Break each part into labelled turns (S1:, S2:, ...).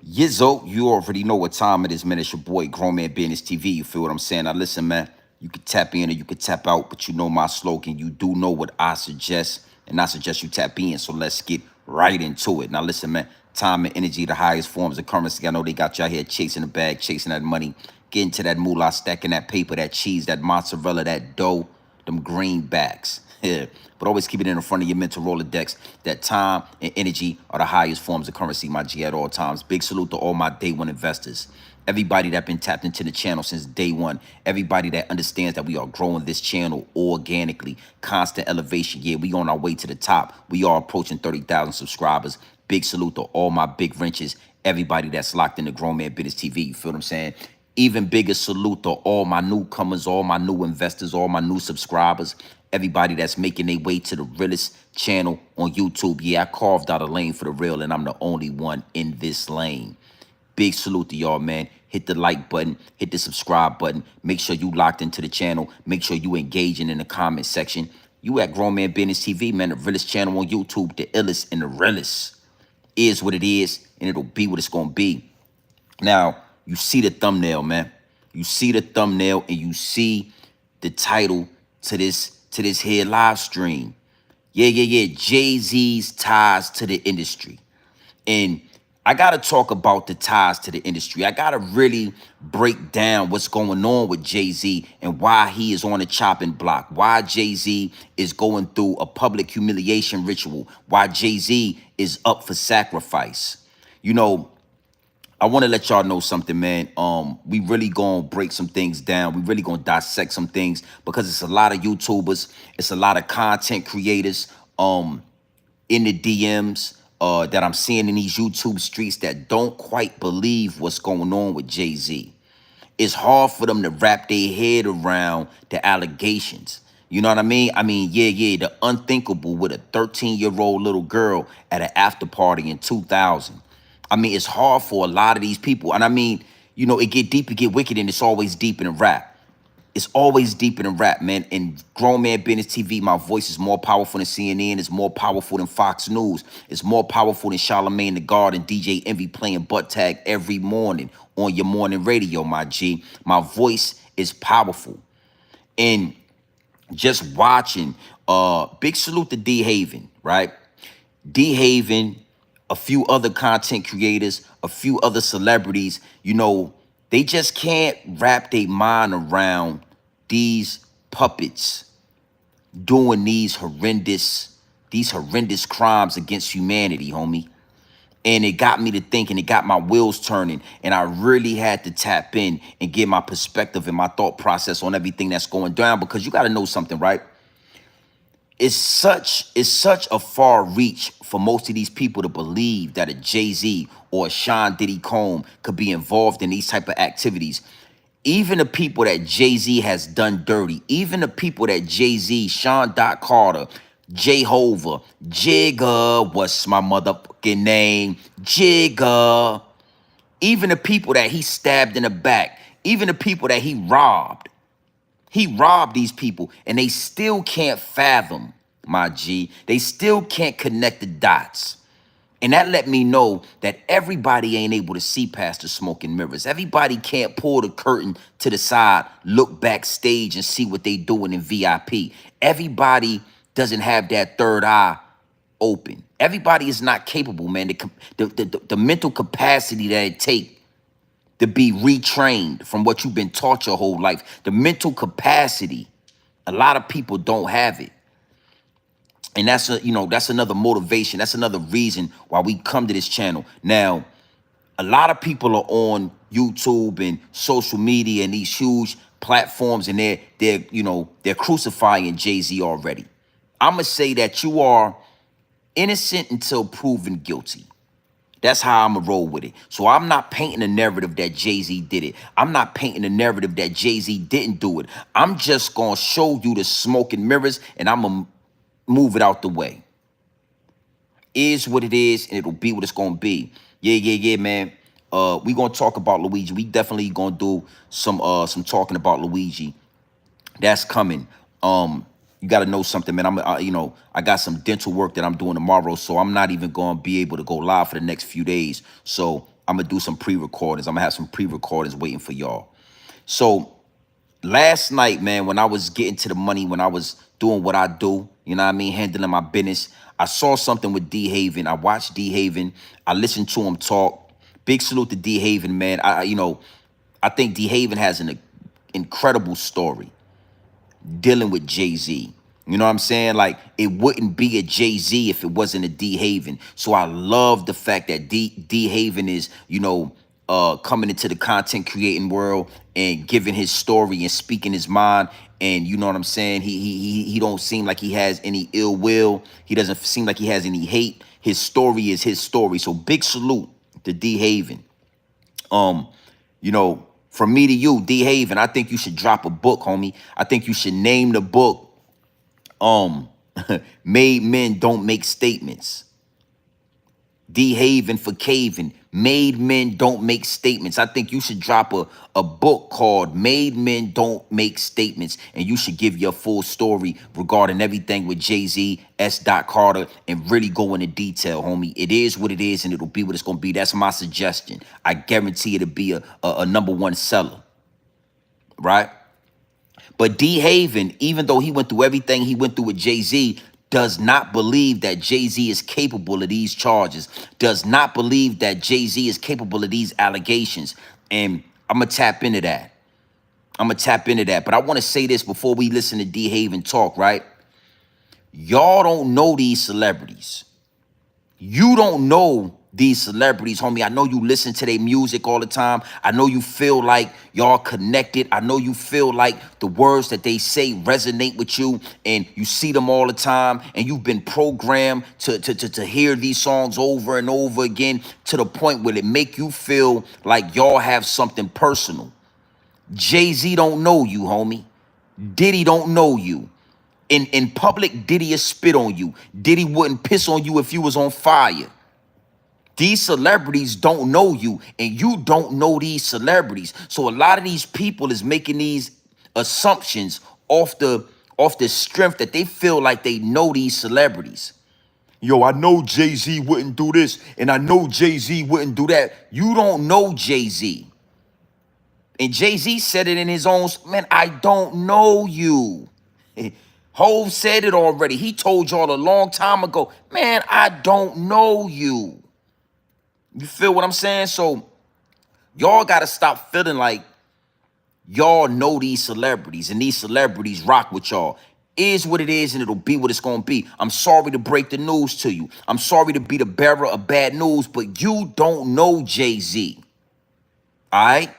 S1: Yizzo, you already know what time it is, man. It's your boy, Grown Man Business TV. You feel what I'm saying? Now, listen, man. You can tap in or you can tap out, but you know my slogan. You do know what I suggest, and I suggest you tap in. So let's get right into it. Now, listen, man. Time and energy, the highest forms of currency. I know they got y'all here chasing the bag, chasing that money, getting to that moolah, stacking that paper, that cheese, that mozzarella, that dough, them greenbacks. Yeah. But always keep it in the front of your mental Rolodex that time and energy are the highest forms of currency, my G, at all times. Big salute to all my day one investors. Everybody that been tapped into the channel since day one. Everybody that understands that we are growing this channel organically. Constant elevation. Yeah, we on our way to the top. We are approaching 30,000 subscribers. Big salute to all my big wrenches. Everybody that's locked in the Grown Man Business TV. You feel what I'm saying? Even bigger salute to all my newcomers, all my new investors, all my new subscribers, everybody that's making their way to the Realest channel on YouTube. Yeah, I carved out a lane for the real, and I'm the only one in this lane. Big salute to y'all, man. Hit the like button, hit the subscribe button. Make sure you locked into the channel. Make sure you engaging in the comment section. You at Grown Man Business TV, man, the Realest channel on YouTube, the illest and the realest. Is what it is, and it'll be what it's gonna be. Now, you see the thumbnail, man. You see the thumbnail and you see the title to this here live stream. Yeah. Jay-Z's ties to the industry. And I got to talk about the ties to the industry. I got to really break down what's going on with Jay-Z and why he is on the chopping block, why Jay-Z is going through a public humiliation ritual, why Jay-Z is up for sacrifice. You know, I want to let y'all know something, man. We really gonna break some things down. We really gonna dissect some things because it's a lot of YouTubers, it's a lot of content creators in the DMs that I'm seeing in these YouTube streets that don't quite believe what's going on with Jay-Z. It's hard for them to wrap their head around the allegations. You know what I mean? Yeah, the unthinkable with a 13-year-old little girl at an after party in 2000. I mean, it's hard for a lot of these people. And I mean, you know, it get deep, it get wicked, and it's always deep in rap. It's always deep in rap, man. And Grown Man Business TV, my voice is more powerful than CNN. It's more powerful than Fox News. It's more powerful than Charlamagne the God and DJ Envy playing butt tag every morning on your morning radio, my G. My voice is powerful. And just watching, big salute to D Haven, right? D Haven, a few other content creators, a few other celebrities, you know, they just can't wrap their mind around these puppets doing these horrendous crimes against humanity, homie. And it got me to thinking, it got my wheels turning, and I really had to tap in and get my perspective and my thought process on everything that's going down, because you got to know something, right? It's such a far reach for most of these people to believe that a Jay-Z or a Sean Diddy Combs could be involved in these type of activities. Even the people that Jay-Z has done dirty, even the people that Jay-Z, Sean Dot Carter, Jehovah, Jigga, what's my motherfucking name? Jigga. Even the people that he stabbed in the back, even the people that he robbed. He robbed these people, and they still can't fathom, my G. They still can't connect the dots. And that let me know that everybody ain't able to see past the smoke and mirrors. Everybody can't pull the curtain to the side, look backstage, and see what they doing in VIP. Everybody doesn't have that third eye open. Everybody is not capable, man. The mental capacity that it takes to be retrained from what you've been taught your whole life. The mental capacity, a lot of people don't have it. And that's that's another motivation. That's another reason why we come to this channel. Now, a lot of people are on YouTube and social media and these huge platforms, and they're crucifying Jay-Z already. I'm gonna say that you are innocent until proven guilty. That's how I'm going to roll with it. So I'm not painting a narrative that Jay-Z did it. I'm not painting a narrative that Jay-Z didn't do it. I'm just going to show you the smoke and mirrors, and I'm going to move it out the way. Is what it is, and it'll be what it's going to be. Yeah, man. We going to talk about Luigi. We definitely going to do some talking about Luigi. That's coming. You got to know something, man. I got some dental work that I'm doing tomorrow, so I'm not even going to be able to go live for the next few days. So I'm gonna do some pre-recordings. I'm gonna have some pre-recordings waiting for y'all. So last night, man, when I was getting to the money, when I was doing what I do, you know what I mean, handling my business, I saw something with D Haven. I watched D Haven. I listened to him talk. Big salute to D Haven, man. I think D Haven has an incredible story dealing with Jay-Z. You know what I'm saying? Like, it wouldn't be a Jay-Z if it wasn't a D Haven. So I love the fact that D Haven is, coming into the content creating world and giving his story and speaking his mind. And you know what I'm saying? He don't seem like he has any ill will. He doesn't seem like he has any hate. His story is his story. So big salute to D Haven. From me to you, D Haven, I think you should drop a book, homie. I think you should name the book Made Men Don't Make Statements. D Haven for Caven. Made Men Don't Make Statements. I think you should drop a book called Made Men Don't Make Statements, and you should give your full story regarding everything with Jay-Z, S. Carter, and really go into detail, homie. It is what it is, and it'll be what it's gonna be. That's my suggestion. I guarantee it'll be a #1 seller, right? But D Haven, even though he went through everything he went through with Jay-Z, does not believe that Jay-Z is capable of these charges, does not believe that Jay-Z is capable of these allegations. And I'm going to tap into that. But I want to say this before we listen to D Haven talk, right? Y'all don't know these celebrities. You don't know these celebrities, homie. I know you listen to their music all the time. I know you feel like y'all connected. I know you feel like the words that they say resonate with you, and you see them all the time, and you've been programmed to hear these songs over and over again to the point where it make you feel like y'all have something personal. Jay-Z don't know you, homie. Diddy don't know you. In public, Diddy will spit on you. Diddy wouldn't piss on you if you was on fire. These celebrities don't know you, and you don't know these celebrities. So a lot of these people is making these assumptions off the strength that they feel like they know these celebrities. Yo, I know Jay-Z wouldn't do this, and I know Jay-Z wouldn't do that. You don't know Jay-Z. And Jay-Z said it in his own, man, I don't know you. Hov said it already. He told y'all a long time ago, man, I don't know you. You feel what I'm saying? So y'all got to stop feeling like y'all know these celebrities and these celebrities rock with y'all. Is what it is, and it'll be what it's going to be. I'm sorry to break the news to you. I'm sorry to be the bearer of bad news, but you don't know Jay-Z. All right?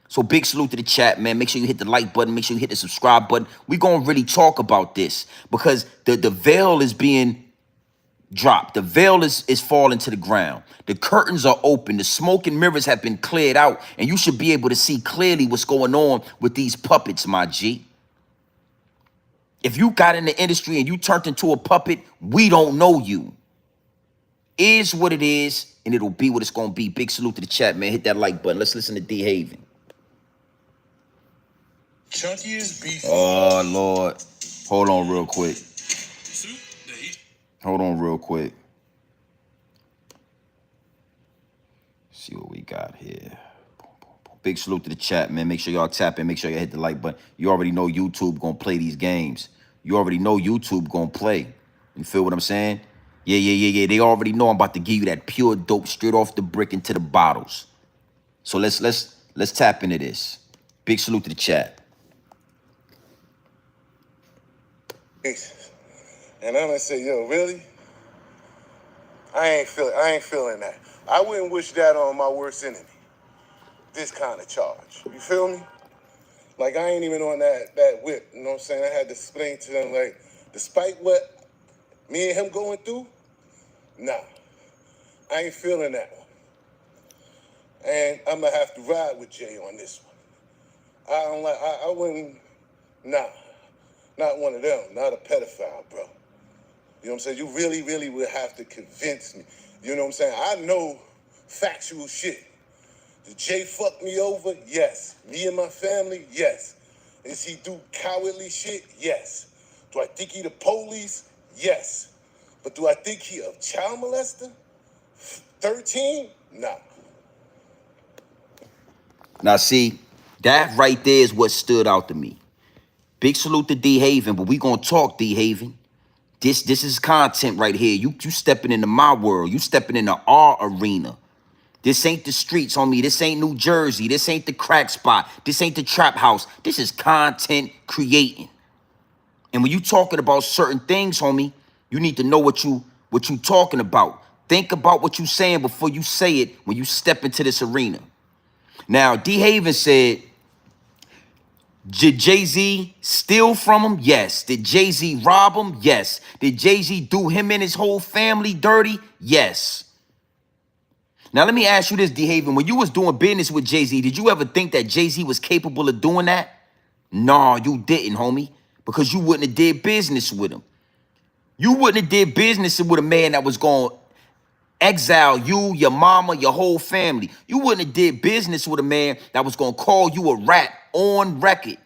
S1: So big salute to the chat, man. Make sure you hit the like button. Make sure you hit the subscribe button. We're going to really talk about this because the veil is being dropped. The veil is falling to the ground. The curtains are open. The smoke and mirrors have been cleared out, and you should be able to see clearly what's going on with these puppets, my G. If you got in the industry and you turned into a puppet, we don't know you. Is what it is, and it'll be what it's going to be. Big salute to the chat, man. Hit that like button. Let's listen to D Haven. Chunkiest beef. Oh, Lord. Hold on real quick. See what we got here. Big salute to the chat, man. Make sure y'all tap in. Make sure y'all hit the like button. You already know YouTube gonna play these games. You already know YouTube gonna play. You feel what I'm saying? Yeah. They already know I'm about to give you that pure dope straight off the brick into the bottles. So let's tap into this. Big salute to the chat.
S2: And I'm gonna say, yo, really? I ain't feeling that. I wouldn't wish that on my worst enemy. This kind of charge. You feel me? Like, I ain't even on that whip. You know what I'm saying? I had to explain to them, like, despite what me and him going through, nah, I ain't feeling that one. And I'm gonna have to ride with Jay on this one. I wouldn't, nah, not one of them, not a pedophile, bro. You know what I'm saying? You really, really would have to convince me. You know what I'm saying? I know factual shit. Did Jay fuck me over? Yes. Me and my family? Yes. Is he do cowardly shit? Yes. Do I think he the police? Yes. But do I think he a child molester? 13? Nah.
S1: Now, see, that right there is what stood out to me. Big salute to D Haven, but we gonna talk D Haven. This is content right here. You stepping into my world. You stepping into our arena. This ain't the streets, homie. This ain't New Jersey. This ain't the crack spot. This ain't the trap house. This is content creating. And when you talking about certain things, homie, you need to know what you talking about. Think about what you saying before you say it when you step into this arena. Now, D Haven said, did Jay-Z steal from him? Yes. Did Jay-Z rob him? Yes. Did Jay-Z do him and his whole family dirty? Yes. Now, let me ask you this, D Haven. When you was doing business with Jay-Z, did you ever think that Jay-Z was capable of doing that? No, you didn't, homie, because you wouldn't have did business with him. You wouldn't have did business with a man that was going to exile you, your mama, your whole family. You wouldn't have did business with a man that was going to call you a rat on record.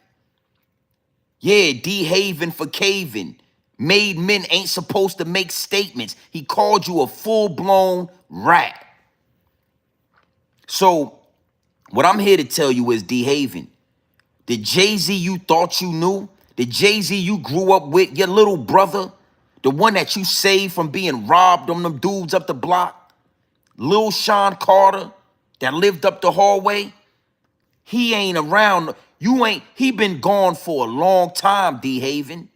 S1: Yeah, D Haven for caving. Made men ain't supposed to make statements. He called you a full-blown rat. So what I'm here to tell you is, D Haven, the Jay-Z you thought you knew, the Jay-Z you grew up with, your little brother, the one that you saved from being robbed on them dudes up the block, Lil Sean Carter that lived up the hallway, he ain't around. He been gone for a long time, D Haven.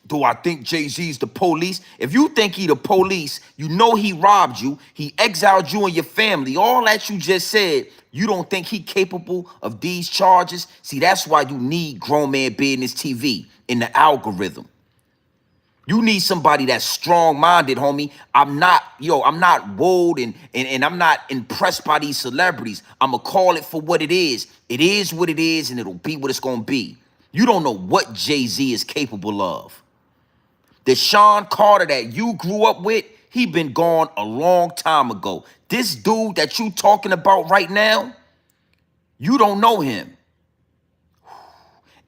S1: Do I think Jay-Z's the police? If you think he the police, you know he robbed you, he exiled you and your family. All that you just said, you don't think he capable of these charges? See, that's why you need Grown Man Business TV in the algorithm. You need somebody that's strong-minded, homie. I'm not woed and I'm not impressed by these celebrities. I'ma call it for what it is. It is what it is, and it'll be what it's gonna be. You don't know what Jay-Z is capable of. The Sean Carter that you grew up with, he been gone a long time ago. This dude that you talking about right now, you don't know him.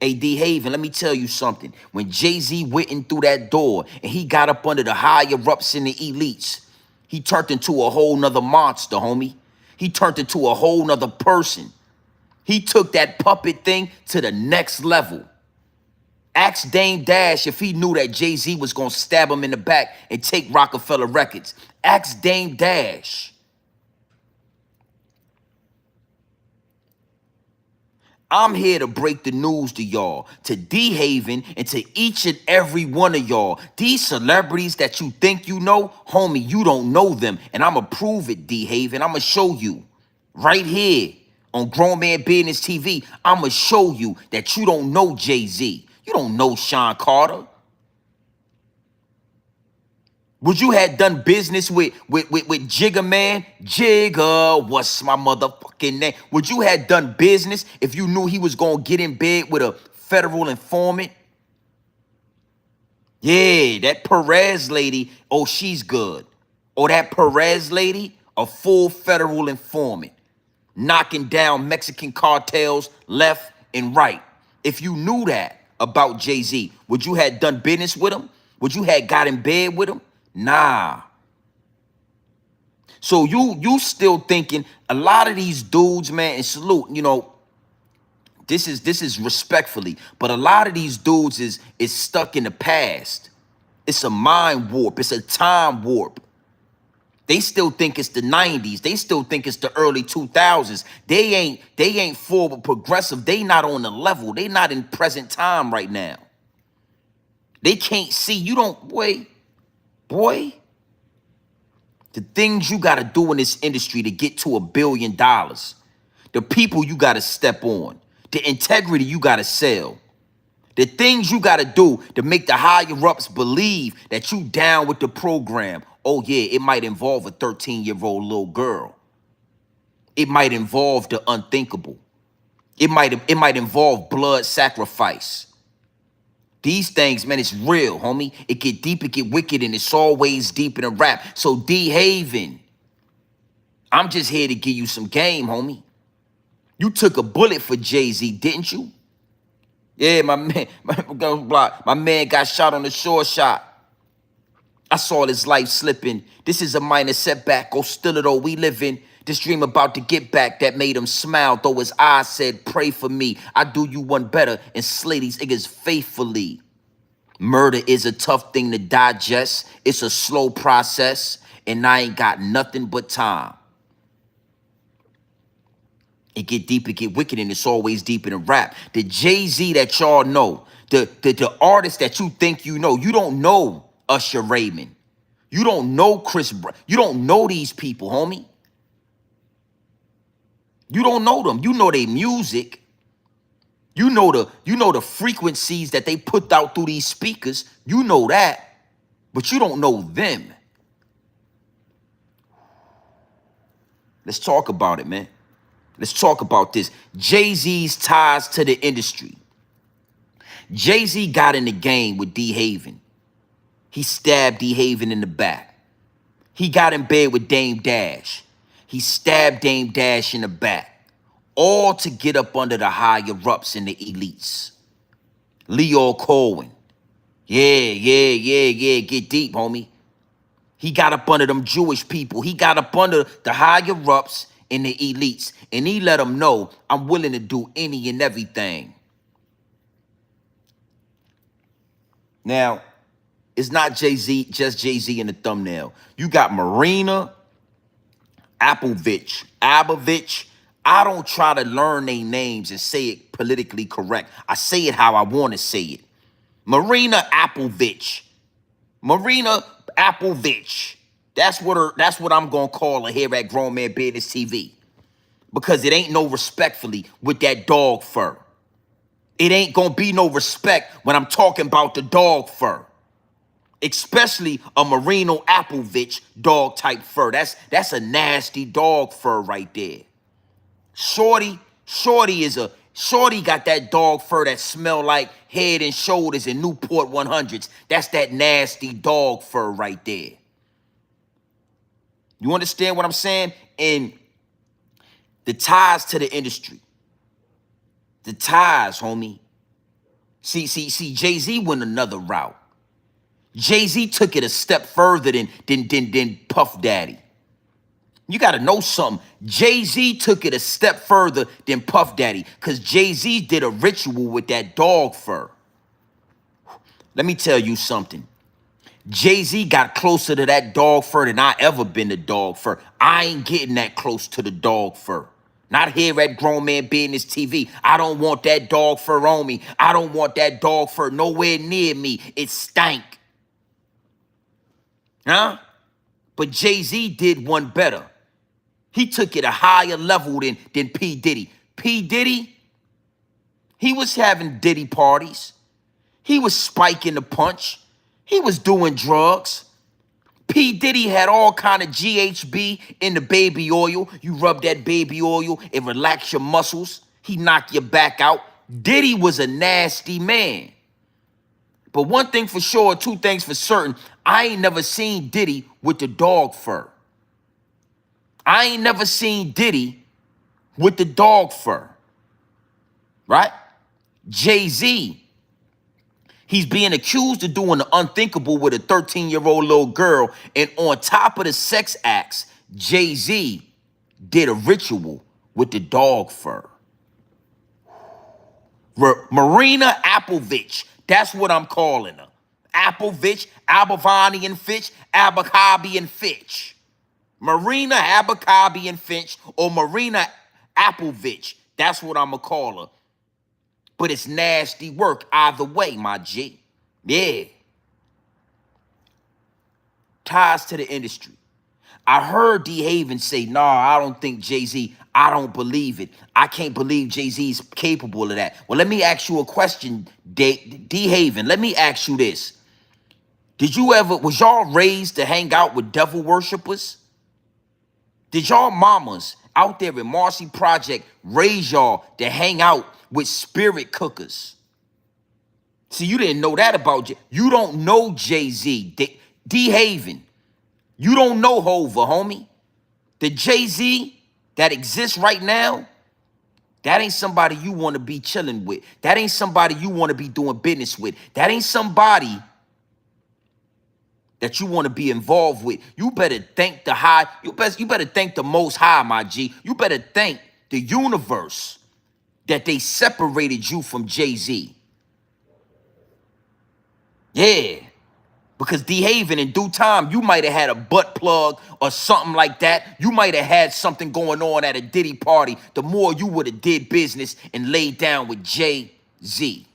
S1: Hey, D Haven, let me tell you something. When Jay-Z went in through that door and he got up under the higher-ups and the elites, he turned into a whole nother monster, homie. He turned into a whole nother person. He took that puppet thing to the next level. Ask Dame Dash if he knew that Jay-Z was going to stab him in the back and take Rockefeller Records. Ask Dame Dash. I'm here to break the news to y'all, to D Haven, and to each and every one of y'all. These celebrities that you think you know, homie, you don't know them. And I'ma prove it, D Haven. I'ma show you right here on Grown Man Business TV. I'ma show you that you don't know Jay-Z. You don't know Sean Carter. Would you have done business with Jigga Man? Jigga, what's my motherfucking name? Would you have done business if you knew he was going to get in bed with a federal informant? Yeah, that Perez lady, oh, she's good. Or that Perez lady, a full federal informant, knocking down Mexican cartels left and right. If you knew that about Jay-Z, would you have done business with him? Would you have got in bed with him? Nah. So you still thinking a lot of these dudes, man, and salute, this is respectfully, but a lot of these dudes is stuck in the past. It's a mind warp. It's a time warp. They still think it's the 90s. They still think it's the early 2000s. They ain't forward progressive. They not on the level. They not in present time right now. They can't see. You don't, boy. The things you got to do in this industry to get to $1 billion. The people you got to step on. The integrity you got to sell. The things you got to do to make the higher-ups believe that you down with the program. Oh, yeah, it might involve a 13-year-old little girl. It might involve the unthinkable. It might involve blood sacrifice. These things, man, it's real, homie. It get deep, it get wicked, and it's always deep in a rap. So, D Haven, I'm just here to give you some game, homie. You took a bullet for Jay-Z, didn't you? Yeah, my man got shot on the short shot. I saw this life slipping. This is a minor setback. Oh, still it all we living. This dream about to get back that made him smile. Though his eyes said, pray for me. I do you one better and slay these niggas faithfully. Murder is a tough thing to digest. It's a slow process. And I ain't got nothing but time. It get deep, it get wicked, and it's always deep in the rap. The Jay-Z that y'all know, the artist that you think you don't know Usher Raymond. You don't know Chris Brown. You don't know these people, homie. You don't know them. You know their music. You know the frequencies that they put out through these speakers. You know that, but you don't know them. Let's talk about it, man. Let's talk about this. Jay-Z's ties to the industry. Jay-Z got in the game with D Haven. He stabbed D Haven in the back. He got in bed with Dame Dash. He stabbed Dame Dash in the back. All to get up under the higher-ups and the elites. Leo Cohen. Yeah. Get deep, homie. He got up under them Jewish people. He got up under the higher-ups and the elites. And he let them know, I'm willing to do any and everything. Now, it's not Jay-Z, just Jay-Z in the thumbnail. You got Marina Abramovic. I don't try to learn their names and say it politically correct. I say it how I want to say it. Marina Abramovic. That's what I'm gonna call her here at Grown Man Business TV. Because it ain't no respectfully with that dog fur. It ain't gonna be no respect when I'm talking about the dog fur. Especially a Marina Abramovic dog type fur. That's a nasty dog fur right there. Shorty got that dog fur that smell like Head and Shoulders and Newport 100s. That's that nasty dog fur right there. You understand what I'm saying? And the ties to the industry. The ties, homie. See, Jay-Z went another route. Jay-Z took it a step further than Puff Daddy. You got to know something. Jay-Z took it a step further than Puff Daddy because Jay-Z did a ritual with that dog fur. Let me tell you something. Jay-Z got closer to that dog fur than I ever been to dog fur. I ain't getting that close to the dog fur. Not here at Grown Man Business TV. I don't want that dog fur on me. I don't want that dog fur nowhere near me. It stank. Huh? But Jay-Z did one better. He took it a higher level than P. Diddy. P. Diddy, he was having Diddy parties. He was spiking the punch. He was doing drugs. P. Diddy had all kind of GHB in the baby oil. You rub that baby oil and relax your muscles. He knock your back out. Diddy was a nasty man. But one thing for sure, two things for certain, I ain't never seen Diddy with the dog fur. I ain't never seen Diddy with the dog fur. Right? Jay-Z, he's being accused of doing the unthinkable with a 13-year-old little girl. And on top of the sex acts, Jay-Z did a ritual with the dog fur. Marina Abramovic, that's what I'm calling her. Abramovic, Abervani and Fitch, Abercrombie and Fitch. Marina Abercrombie and Fitch or Marina Abramovic. That's what I'm going to call her. But it's nasty work either way, my G. Yeah. Ties to the industry. I heard D Haven say, nah, I don't think Jay-Z, I don't believe it. I can't believe Jay-Z's capable of that. Well, let me ask you a question, D Haven. Let me ask you this. Was y'all raised to hang out with devil worshipers? Did y'all mamas out there in Marcy Project raise y'all to hang out with spirit cookers? See, you didn't know that about Jay. You don't know Jay-Z, D Haven. You don't know Hova, homie. The Jay-Z that exists right now, that ain't somebody you want to be chilling with. That ain't somebody you want to be doing business with. That ain't somebody that you want to be involved with, you better thank the high, you better thank the most high, my G. You better thank the universe that they separated you from Jay-Z. Yeah. Because D-Haven, in due time, you might have had a butt plug or something like that. You might have had something going on at a Diddy party. The more you would have did business and laid down with Jay-Z.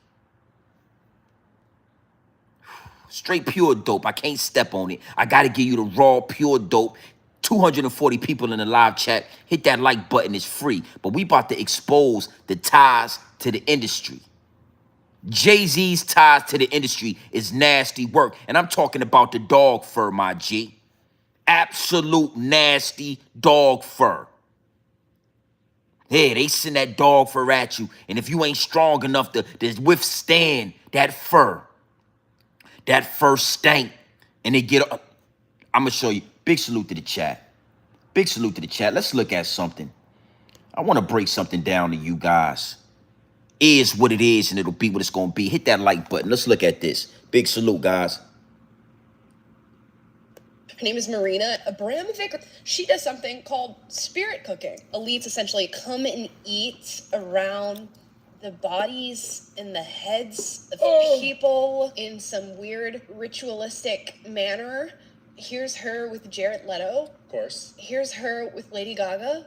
S1: Straight pure dope. I can't step on it. I got to give you the raw, pure dope. 240 people in the live chat. Hit that like button. It's free. But we about to expose the ties to the industry. Jay-Z's ties to the industry is nasty work. And I'm talking about the dog fur, my G. Absolute nasty dog fur. Yeah, they send that dog fur at you. And if you ain't strong enough to withstand that fur stank, and they get up, I'm going to show you. Big salute to the chat. Big salute to the chat. Let's look at something. I want to break something down to you guys. Is what it is, and it'll be what it's going to be. Hit that like button. Let's look at this. Big salute, guys.
S3: Her name is Marina Abramovic. She does something called spirit cooking. Elites essentially come and eat around the bodies and the heads of people in some weird ritualistic manner. Here's her with Jared Leto. Of course. Here's her with Lady Gaga.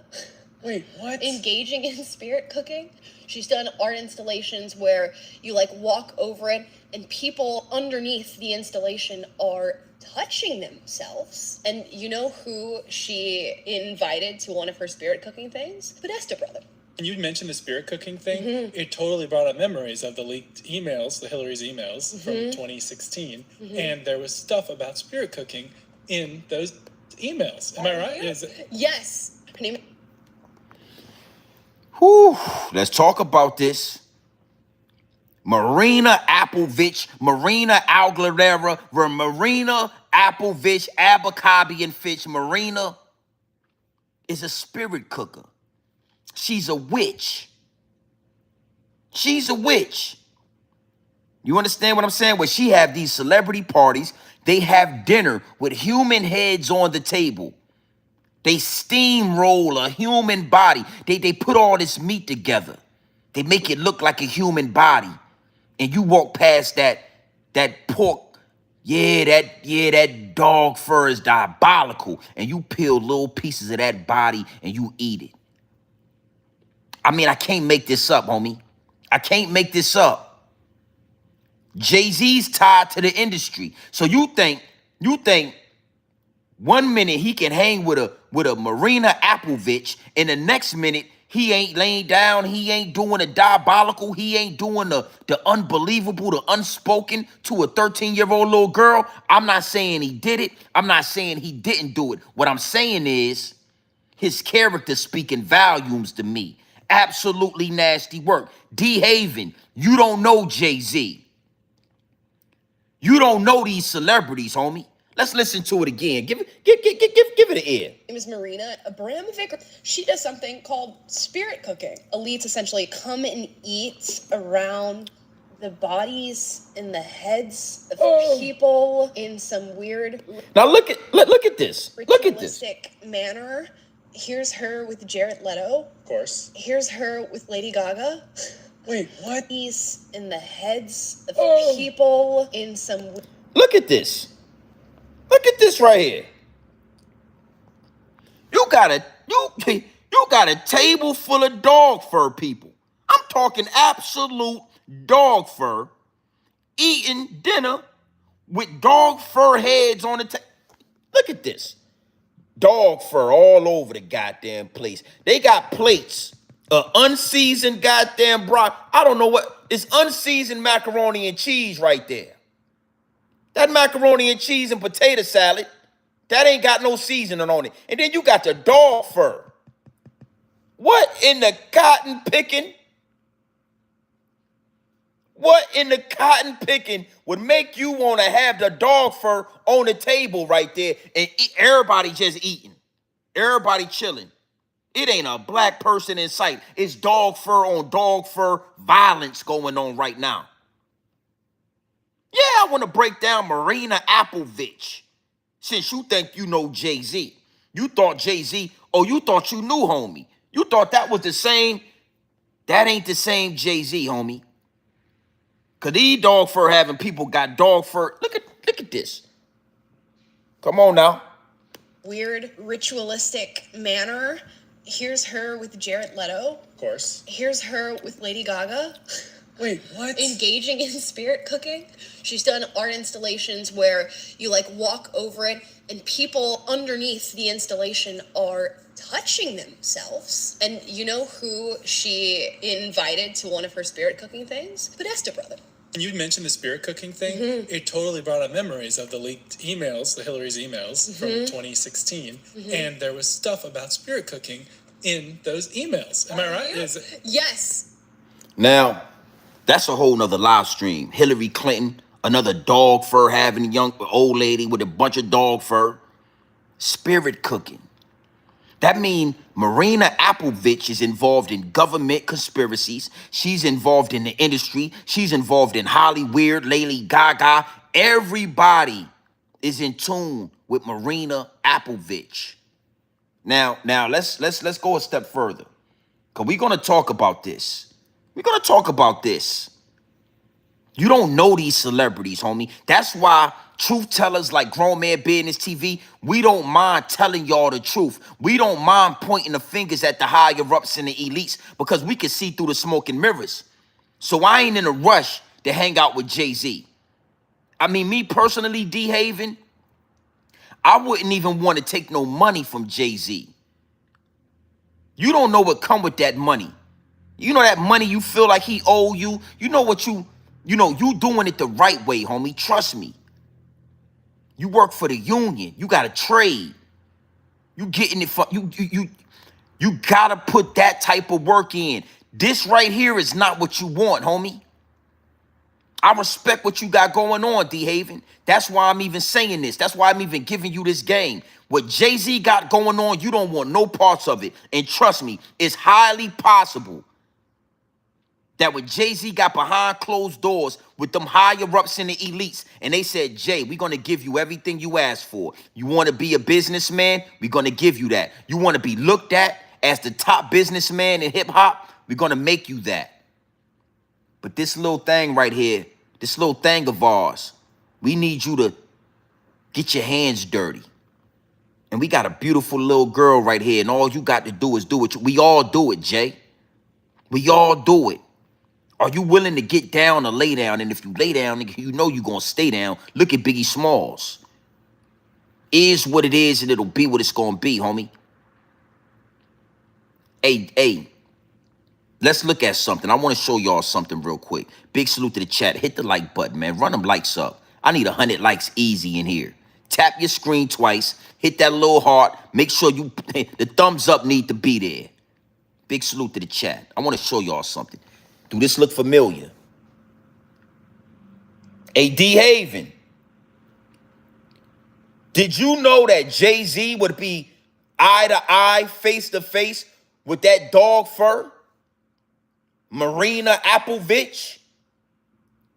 S3: Wait, what? Engaging in spirit cooking. She's done art installations where you like walk over it and people underneath the installation are touching themselves. And you know who she invited to one of her spirit cooking things? Podesta brother.
S4: And you mentioned the spirit cooking thing. It totally brought up memories of the leaked emails, the Hillary's emails from 2016. And there was stuff about spirit cooking in those emails. Am I right? Is it?
S3: Yes. Her name.
S1: Whew. Let's talk about this. Marina Abramovic, Marina Aguilera, Marina Abramovic, Abercrombie and Fitch. Marina is a spirit cooker. She's a witch. She's a witch. You understand what I'm saying? Where she have these celebrity parties, they have dinner with human heads on the table. They steamroll a human body. They put all this meat together. They make it look like a human body. And you walk past that pork, that dog fur is diabolical. And you peel little pieces of that body and you eat it. I mean, I can't make this up, homie. I can't make this up. Jay-Z's tied to the industry. So you think 1 minute he can hang with a Marina Abramovic, and the next minute he ain't laying down, he ain't doing the diabolical, he ain't doing the unbelievable, the unspoken to a 13-year-old little girl. I'm not saying he did it. I'm not saying he didn't do it. What I'm saying is his character speaking volumes to me. Absolutely nasty work. D-Haven, you don't know Jay-Z. You don't know these celebrities, homie. Let's listen to it again. Give it an ear.
S3: Her name is Marina Abramovic. She does something called spirit cooking. Elites essentially come and eat around the bodies and the heads of people in some weird.
S1: Now look at this. Look at this.
S3: Ritualistic manner. Here's her with Jared Leto.
S4: Of course.
S3: Here's her with Lady Gaga.
S4: Wait, what?
S3: He's in the heads of people in some.
S1: Look at this. Look at this right here. You got a table full of dog fur people. I'm talking absolute dog fur eating dinner with dog fur heads on the table. Look at this. Dog fur all over the goddamn place. They got plates. Unseasoned goddamn broth. I don't know what. It's unseasoned macaroni and cheese right there. That macaroni and cheese and potato salad, that ain't got no seasoning on it. And then you got the dog fur. What in the cotton picking? What in the cotton picking would make you want to have the dog fur on the table right there and everybody just eating? Everybody chilling. It ain't a black person in sight. It's dog fur on dog fur violence going on right now. Yeah, I want to break down Marina Abramovic. Since you think you know Jay-Z. You thought Jay-Z, oh, you thought you knew, homie. You thought that was the same. That ain't the same Jay-Z, homie. Cause these dog fur having people got dog fur. Look at this. Come on now.
S3: Weird ritualistic manner. Here's her with Jared Leto.
S4: Of course.
S3: Here's her with Lady Gaga.
S4: Wait, what?
S3: Engaging in spirit cooking. She's done art installations where you like walk over it and people underneath the installation are touching themselves. And you know who she invited to one of her spirit cooking things? Podesta brother.
S4: When you mentioned the spirit cooking thing, it totally brought up memories of the leaked emails, the Hillary's emails from 2016. And there was stuff about spirit cooking in those emails. Am I right?
S3: Yeah.
S4: Is it?
S3: Yes.
S1: Now, that's a whole nother live stream. Hillary Clinton, another dog fur having young old lady with a bunch of dog fur. Spirit cooking. That means Marina Abramovic is involved in government conspiracies. She's involved in the industry. She's involved in Hollywood, Lady Gaga. Everybody is in tune with Marina Abramovic. Now let's go a step further. Cause we're gonna talk about this. We're gonna talk about this. You don't know these celebrities, homie. That's why truth tellers like Grown Man Business TV, we don't mind telling y'all the truth. We don't mind pointing the fingers at the higher ups and the elites because we can see through the smoke and mirrors. So I ain't in a rush to hang out with Jay-Z. I mean, me personally, D Haven, I wouldn't even want to take no money from Jay-Z. You don't know what come with that money. You know that money you feel like he owe you. You know what you doing it the right way, homie. Trust me. You work for the union. You got to trade. You getting it from you gotta put that type of work in. This right here is not what you want, homie. I respect what you got going on, D Haven. That's why I'm even saying this. That's why I'm even giving you this game. What Jay-Z got going on, you don't want no parts of it. And trust me, it's highly possible that what Jay-Z got behind closed doors with them higher ups and the elites, and they said, Jay, we're going to give you everything you asked for. You want to be a businessman? We're going to give you that. You want to be looked at as the top businessman in hip-hop? We're going to make you that. But this little thing right here, this little thing of ours, we need you to get your hands dirty. And we got a beautiful little girl right here, and all you got to do is do it. We all do it, Jay. We all do it. Are you willing to get down or lay down? And if you lay down, you know you're going to stay down. Look at Biggie Smalls. Is what it is, and it'll be what it's going to be, homie. Hey, let's look at something. I want to show y'all something real quick. Big salute to the chat. Hit the like button, man. Run them likes up. I need 100 likes easy in here. Tap your screen twice. Hit that little heart. Make sure the thumbs up need to be there. Big salute to the chat. I want to show y'all something. Do this look familiar? Hey, D Haven. Did you know that Jay-Z would be eye to eye, face to face with that dog fur? Marina Abramovic?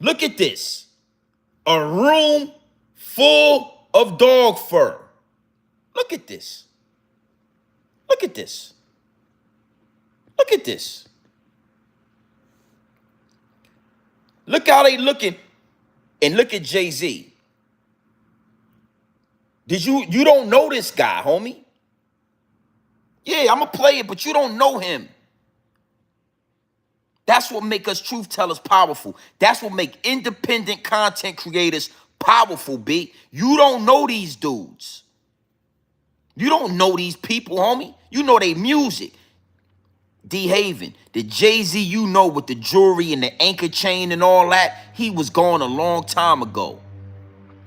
S1: Look at this. A room full of dog fur. Look at this. Look at this. Look at this. Look how they looking. And look at Jay-Z. You don't know this guy, homie? Yeah, I'm going to play it, but you don't know him. That's what make us truth tellers powerful. That's what make independent content creators powerful, B. You don't know these dudes. You don't know these people, homie. You know they music. D Haven, the Jay-Z you know with the jewelry and the anchor chain and all that, he was gone a long time ago.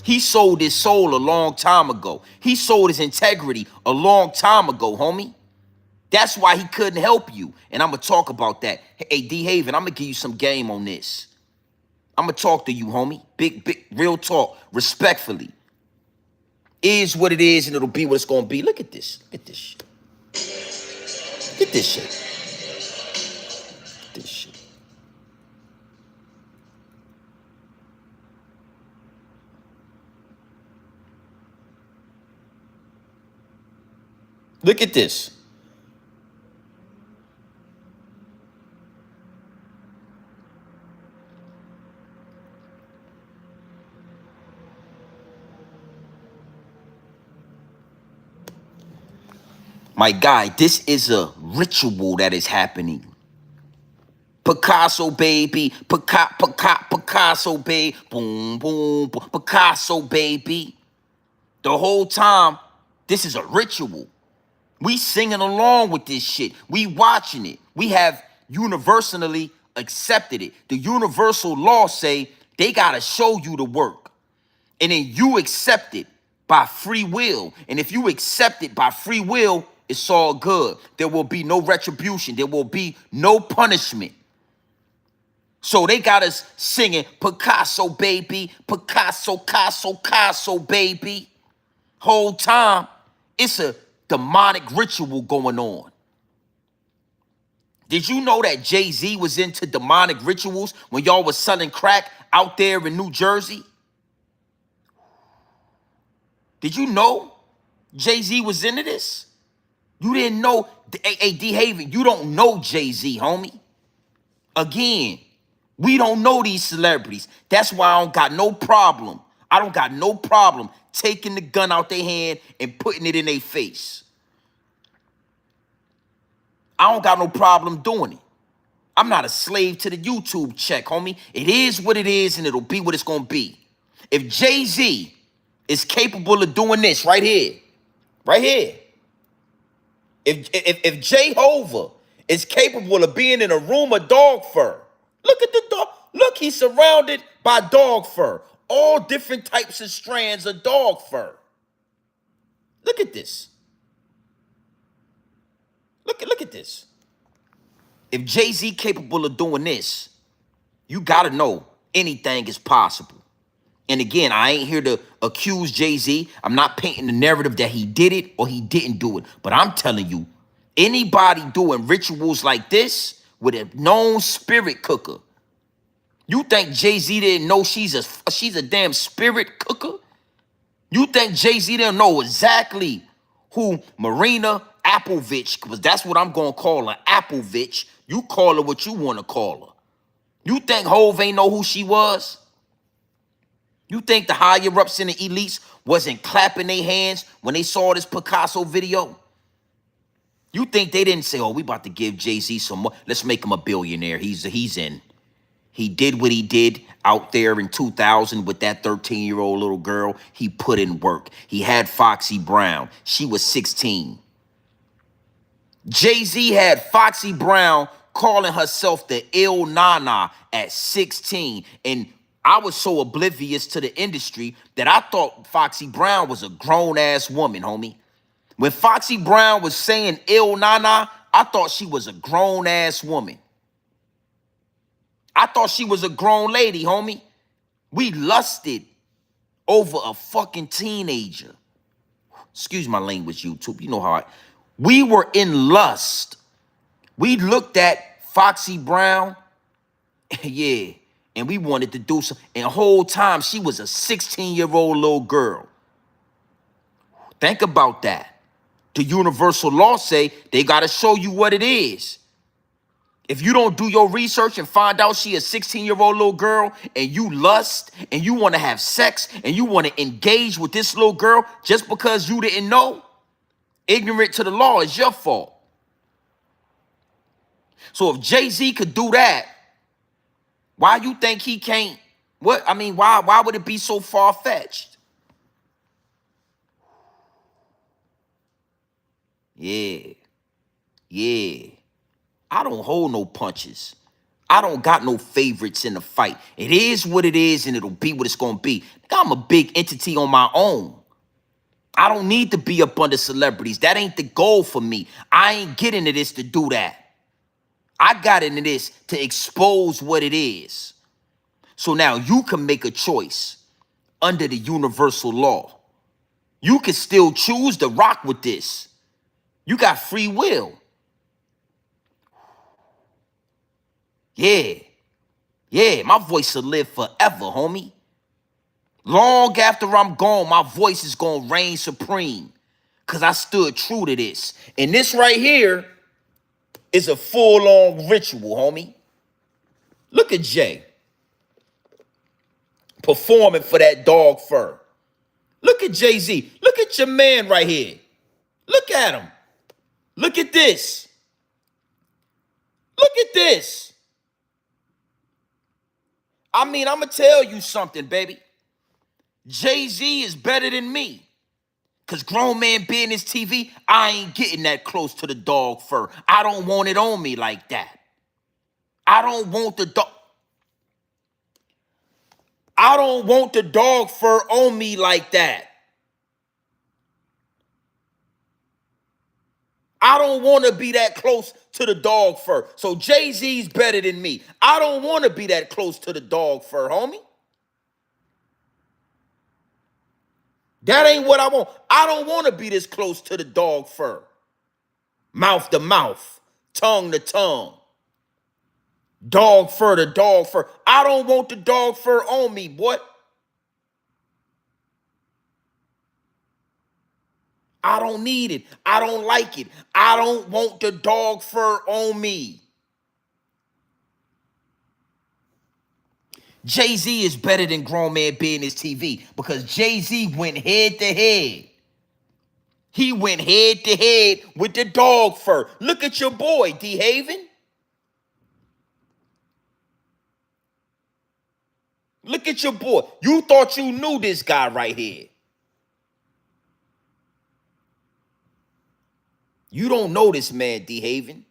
S1: He sold his soul a long time ago. He sold his integrity a long time ago, homie. That's why he couldn't help you. And I'm going to talk about that. Hey, D Haven, I'm going to give you some game on this. I'm going to talk to you, homie. Big, real talk, respectfully. Is what it is, and it'll be what it's going to be. Look at this. Look at this shit. Look at this shit. This shit. Look at this. My guy, this is a ritual that is happening. Picasso, baby. Picasso, baby. Boom, boom, boom. Picasso, baby. The whole time, this is a ritual. We singing along with this shit. We watching it. We have universally accepted it. The universal law say they gotta show you the work. And then you accept it by free will. And if you accept it by free will, it's all good. There will be no retribution. There will be no punishment. So they got us singing Picasso, baby. Picasso, Picasso, baby. Whole time, it's a demonic ritual going on. Did you know that Jay-Z was into demonic rituals when y'all was selling crack out there in New Jersey? Did you know Jay-Z was into this? You didn't know. Hey, D. Haven, you don't know Jay-Z, homie. Again, we don't know these celebrities. That's why I don't got no problem. I don't got no problem taking the gun out their hand and putting it in their face. I don't got no problem doing it. I'm not a slave to the YouTube check, homie. It is what it is, and it'll be what it's going to be. If Jay-Z is capable of doing this right here, if Jehovah is capable of being in a room of dog fur, look at the dog. Look, he's surrounded by dog fur. All different types of strands of dog fur. Look at this. Look at this. If Jay-Z capable of doing this, you gotta know anything is possible. And again, I ain't here to accuse Jay-Z. I'm not painting the narrative that he did it or he didn't do it. But I'm telling you, anybody doing rituals like this with a known spirit cooker, you think Jay-Z didn't know she's a damn spirit cooker? You think Jay-Z didn't know exactly who Marina Abramovic, because that's what I'm going to call her, Abramovic. You call her what you want to call her. You think Hov ain't know who she was? You think the higher-ups in the elites wasn't clapping their hands when they saw this Picasso video? You think they didn't say, oh, we about to give Jay-Z some more. Let's make him a billionaire. He's in. He did what he did out there in 2000 with that 13-year-old little girl. He put in work. He had Foxy Brown. She was 16. Jay-Z had Foxy Brown calling herself the ill Nana at 16. And I was so oblivious to the industry that I thought Foxy Brown was a grown-ass woman, homie. When Foxy Brown was saying ill Nana, I thought she was a grown-ass woman. I thought she was a grown lady, homie. We lusted over a fucking teenager. Excuse my language, YouTube. You know how we were in lust. We looked at Foxy Brown, yeah, and we wanted to do something. And the whole time, she was a 16-year-old little girl. Think about that. The universal law say they got to show you what it is. If you don't do your research and find out she a 16-year-old little girl and you lust and you want to have sex and you want to engage with this little girl just because you didn't know, ignorant to the law is your fault. So if Jay-Z could do that, why you think he can't? What? I mean, why would it be so far-fetched? Yeah. I don't hold no punches. I don't got no favorites in the fight. It is what it is, and it'll be what it's gonna be. I'm a big entity on my own. I don't need to be up under celebrities. That ain't the goal for me. I ain't getting into this to do that. I got into this to expose what it is. So now you can make a choice under the universal law. You can still choose to rock with this. You got free will. Yeah, my voice will live forever, homie. Long after I'm gone, my voice is gonna reign supreme. because I stood true to this. And this right here is a full-on ritual, homie. Look at Jay performing for that dog fur. Look at Jay-Z. Look at your man right here. Look at him. Look at this. Look at this. I mean, I'm going to tell you something, baby. Jay-Z is better than me. Because Grown Man Business TV, I ain't getting that close to the dog fur. I don't want it on me like that. I don't want the dog. I don't want the dog fur on me like that. I don't want to be that close to the dog fur. So Jay-Z's better than me. I don't want to be that close to the dog fur, homie. That ain't what I want. I don't want to be this close to the dog fur. Mouth to mouth, tongue to tongue. Dog fur to dog fur. I don't want the dog fur on me, boy. I don't need it. I don't like it. I don't want the dog fur on me. Jay-Z is better than Grown Man Business TV because Jay-Z went head to head. He went head to head with the dog fur. Look at your boy, D. Haven. Look at your boy. You thought you knew this guy right here. You don't know this man, D. Haven.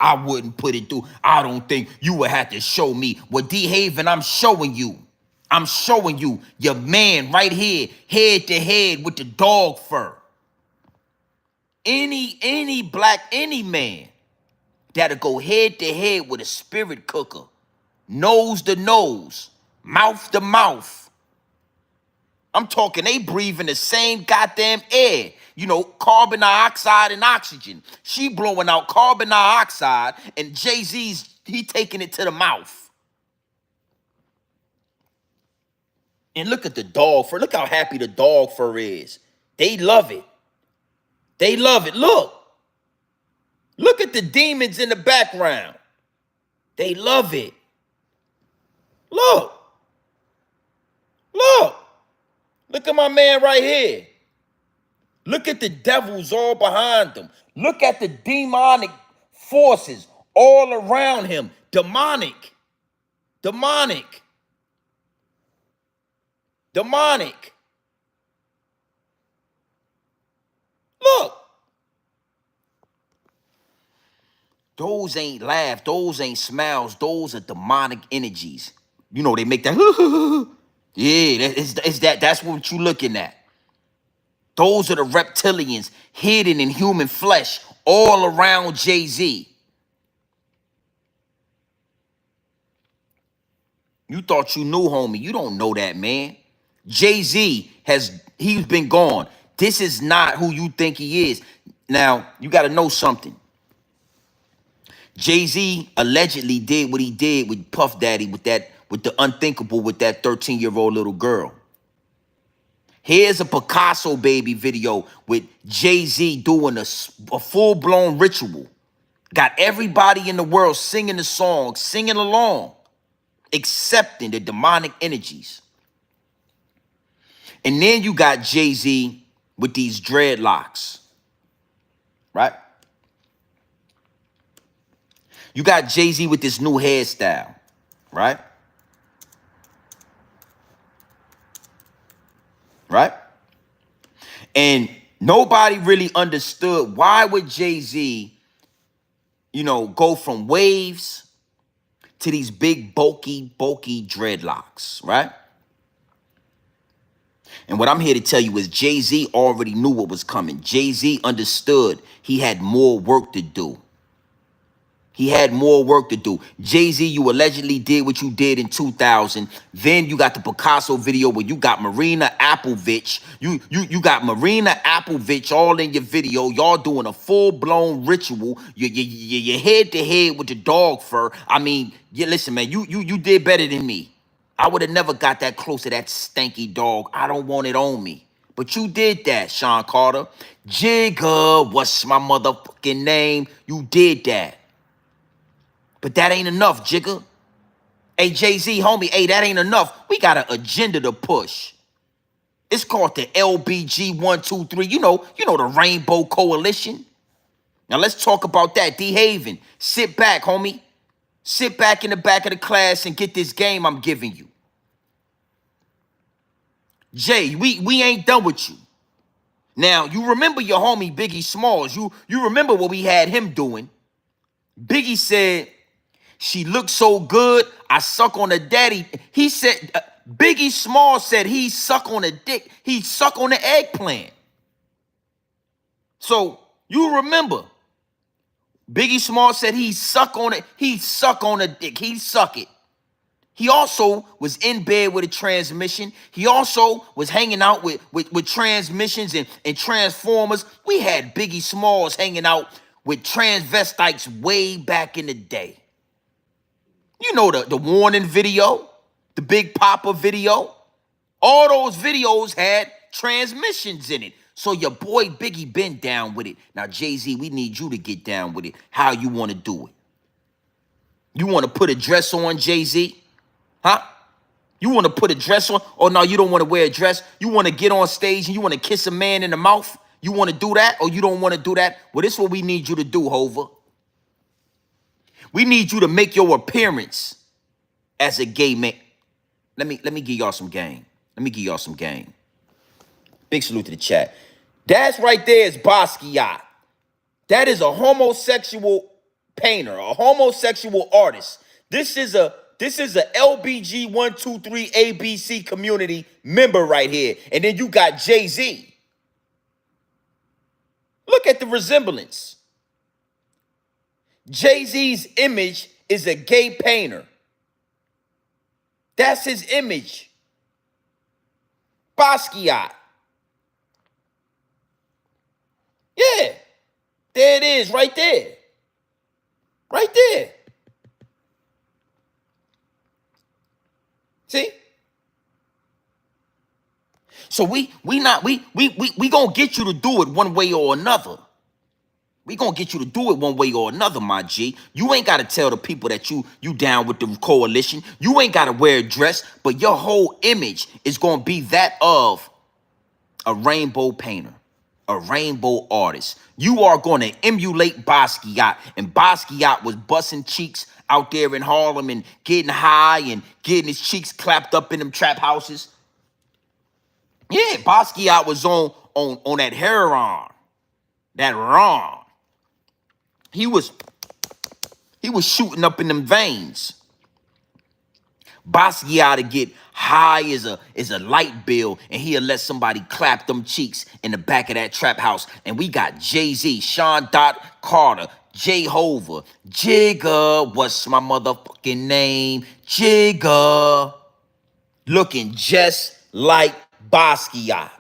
S1: I wouldn't put it through. I don't think you would have to show me. Well, D. Haven, I'm showing you. I'm showing you your man right here, head to head with the dog fur. Any man that'll go head to head with a spirit cooker, nose to nose, mouth to mouth. I'm talking they breathing the same goddamn air. You know, carbon dioxide and oxygen. She blowing out carbon dioxide and Jay-Z's, he taking it to the mouth. And look at the dog fur. Look how happy the dog fur is. They love it. They love it. Look. Look at the demons in the background. They love it. Look. Look. Look at my man right here. Look at the devils all behind him. Look at the demonic forces all around him. Demonic. Demonic. Demonic. Look. Those ain't laughs. Those ain't smiles. Those are demonic energies. You know, they make that. Yeah, that's what you looking at. Those are the reptilians hidden in human flesh all around Jay-Z. You thought you knew, homie. You don't know that, man. Jay-Z he's been gone. This is not who you think he is. Now, you got to know something. Jay-Z allegedly did what he did with Puff Daddy with the unthinkable with that 13-year-old little girl. Here's a Picasso baby video with Jay-Z doing a full-blown ritual. Got everybody in the world singing the song, singing along, accepting the demonic energies. And then you got Jay-Z with these dreadlocks, right? You got Jay-Z with this new hairstyle, right? Right? And nobody really understood why would Jay-Z, you know, go from waves to these big, bulky dreadlocks, right? And what I'm here to tell you is Jay-Z already knew what was coming. Jay-Z understood he had more work to do. He had more work to do. Jay-Z, you allegedly did what you did in 2000. Then you got the Picasso video where you got Marina Abramovic. You got Marina Abramovic all in your video. Y'all doing a full-blown ritual. You're head-to-head with the dog fur. I mean, listen, man, you did better than me. I would have never got that close to that stanky dog. I don't want it on me. But you did that, Sean Carter. Jigga, what's my motherfucking name? You did that. But that ain't enough, Jigga. Hey, Jay-Z, homie, hey, that ain't enough. We got an agenda to push. It's called the LBG 123. You know the Rainbow Coalition. Now let's talk about that. D-Haven, sit back, homie. Sit back in the back of the class and get this game I'm giving you. Jay, we ain't done with you. Now, you remember your homie Biggie Smalls. You remember what we had him doing. Biggie said, she looks so good, I suck on a daddy. He said, Biggie Smalls said he suck on a dick. He suck on the eggplant. So, you remember, Biggie Smalls said he suck on it. He suck on a dick. He suck it. He also was in bed with a transmission. He also was hanging out with transmissions and transformers. We had Biggie Smalls hanging out with transvestites way back in the day. You know the Warning video, the Big Papa video. All those videos had transmissions in it. So your boy Biggie been down with it. Now, Jay-Z, we need you to get down with it. How you want to do it? You want to put a dress on, Jay-Z? Huh? You want to put a dress on? Oh, no, you don't want to wear a dress. You want to get on stage and you want to kiss a man in the mouth? You want to do that or you don't want to do that? Well, this is what we need you to do, Hova. We need you to make your appearance as a gay man. Let me give y'all some game. Let me give y'all some game. Big salute to the chat. That's right there is Basquiat. That is a homosexual painter, a homosexual artist. This is a LBG 123 ABC community member right here. And then you got Jay-Z. Look at the resemblance. Jay-Z's image is a gay painter. That's his image. Basquiat. Yeah. There it is, right there. Right there. See? So we gonna get you to do it one way or another. We gonna get you to do it one way or another, my G. You ain't gotta tell the people that you down with the coalition. You ain't gotta wear a dress, but your whole image is gonna be that of a rainbow painter, a rainbow artist. You are gonna emulate Basquiat, and Basquiat was busting cheeks out there in Harlem and getting high and getting his cheeks clapped up in them trap houses. Yeah, Basquiat was on that heroin, that wrong. He was shooting up in them veins. Basquiat to get high as a light bill, and he'll let somebody clap them cheeks in the back of that trap house. And we got Jay-Z, Sean Carter, J Hova, Jigga, what's my motherfucking name? Jigga, looking just like Basquiat.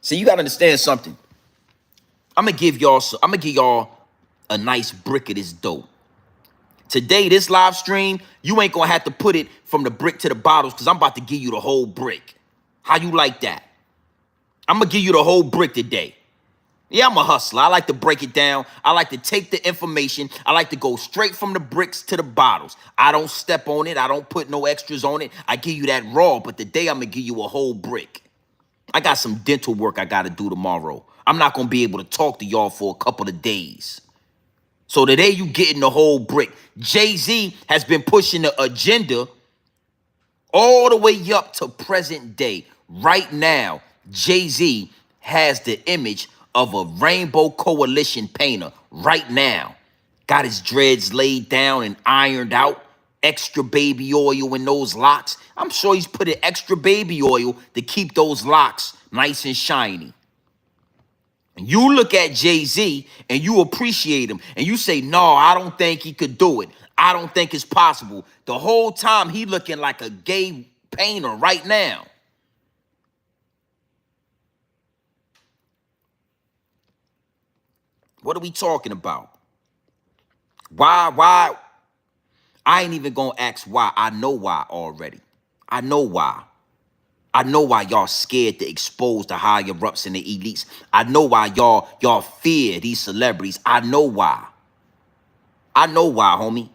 S1: See, you gotta understand something. I'm gonna give y'all a nice brick of this dope. Today, this live stream, you ain't gonna have to put it from the brick to the bottles because I'm about to give you the whole brick. How you like that? I'm gonna give you the whole brick today. Yeah, I'm a hustler. I like to break it down. I like to take the information. I like to go straight from the bricks to the bottles. I don't step on it. I don't put no extras on it. I give you that raw, but today I'm gonna give you a whole brick. I got some dental work I gotta do tomorrow. I'm not gonna be able to talk to y'all for a couple of days. So today you getting the whole brick. Jay-Z has been pushing the agenda all the way up to present day. Right now, Jay-Z has the image of a rainbow coalition painter. Right now. Got his dreads laid down and ironed out. Extra baby oil in those locks. I'm sure he's put in extra baby oil to keep those locks nice and shiny. And you look at Jay-Z and you appreciate him and you say, no, I don't think he could do it. I don't think it's possible. The whole time he looking like a gay painter right now. What are we talking about? Why? I ain't even gonna ask why. I know why already. I know why. I know why y'all scared to expose the higher ups and the elites. I know why y'all fear these celebrities. I know why. I know why, homie.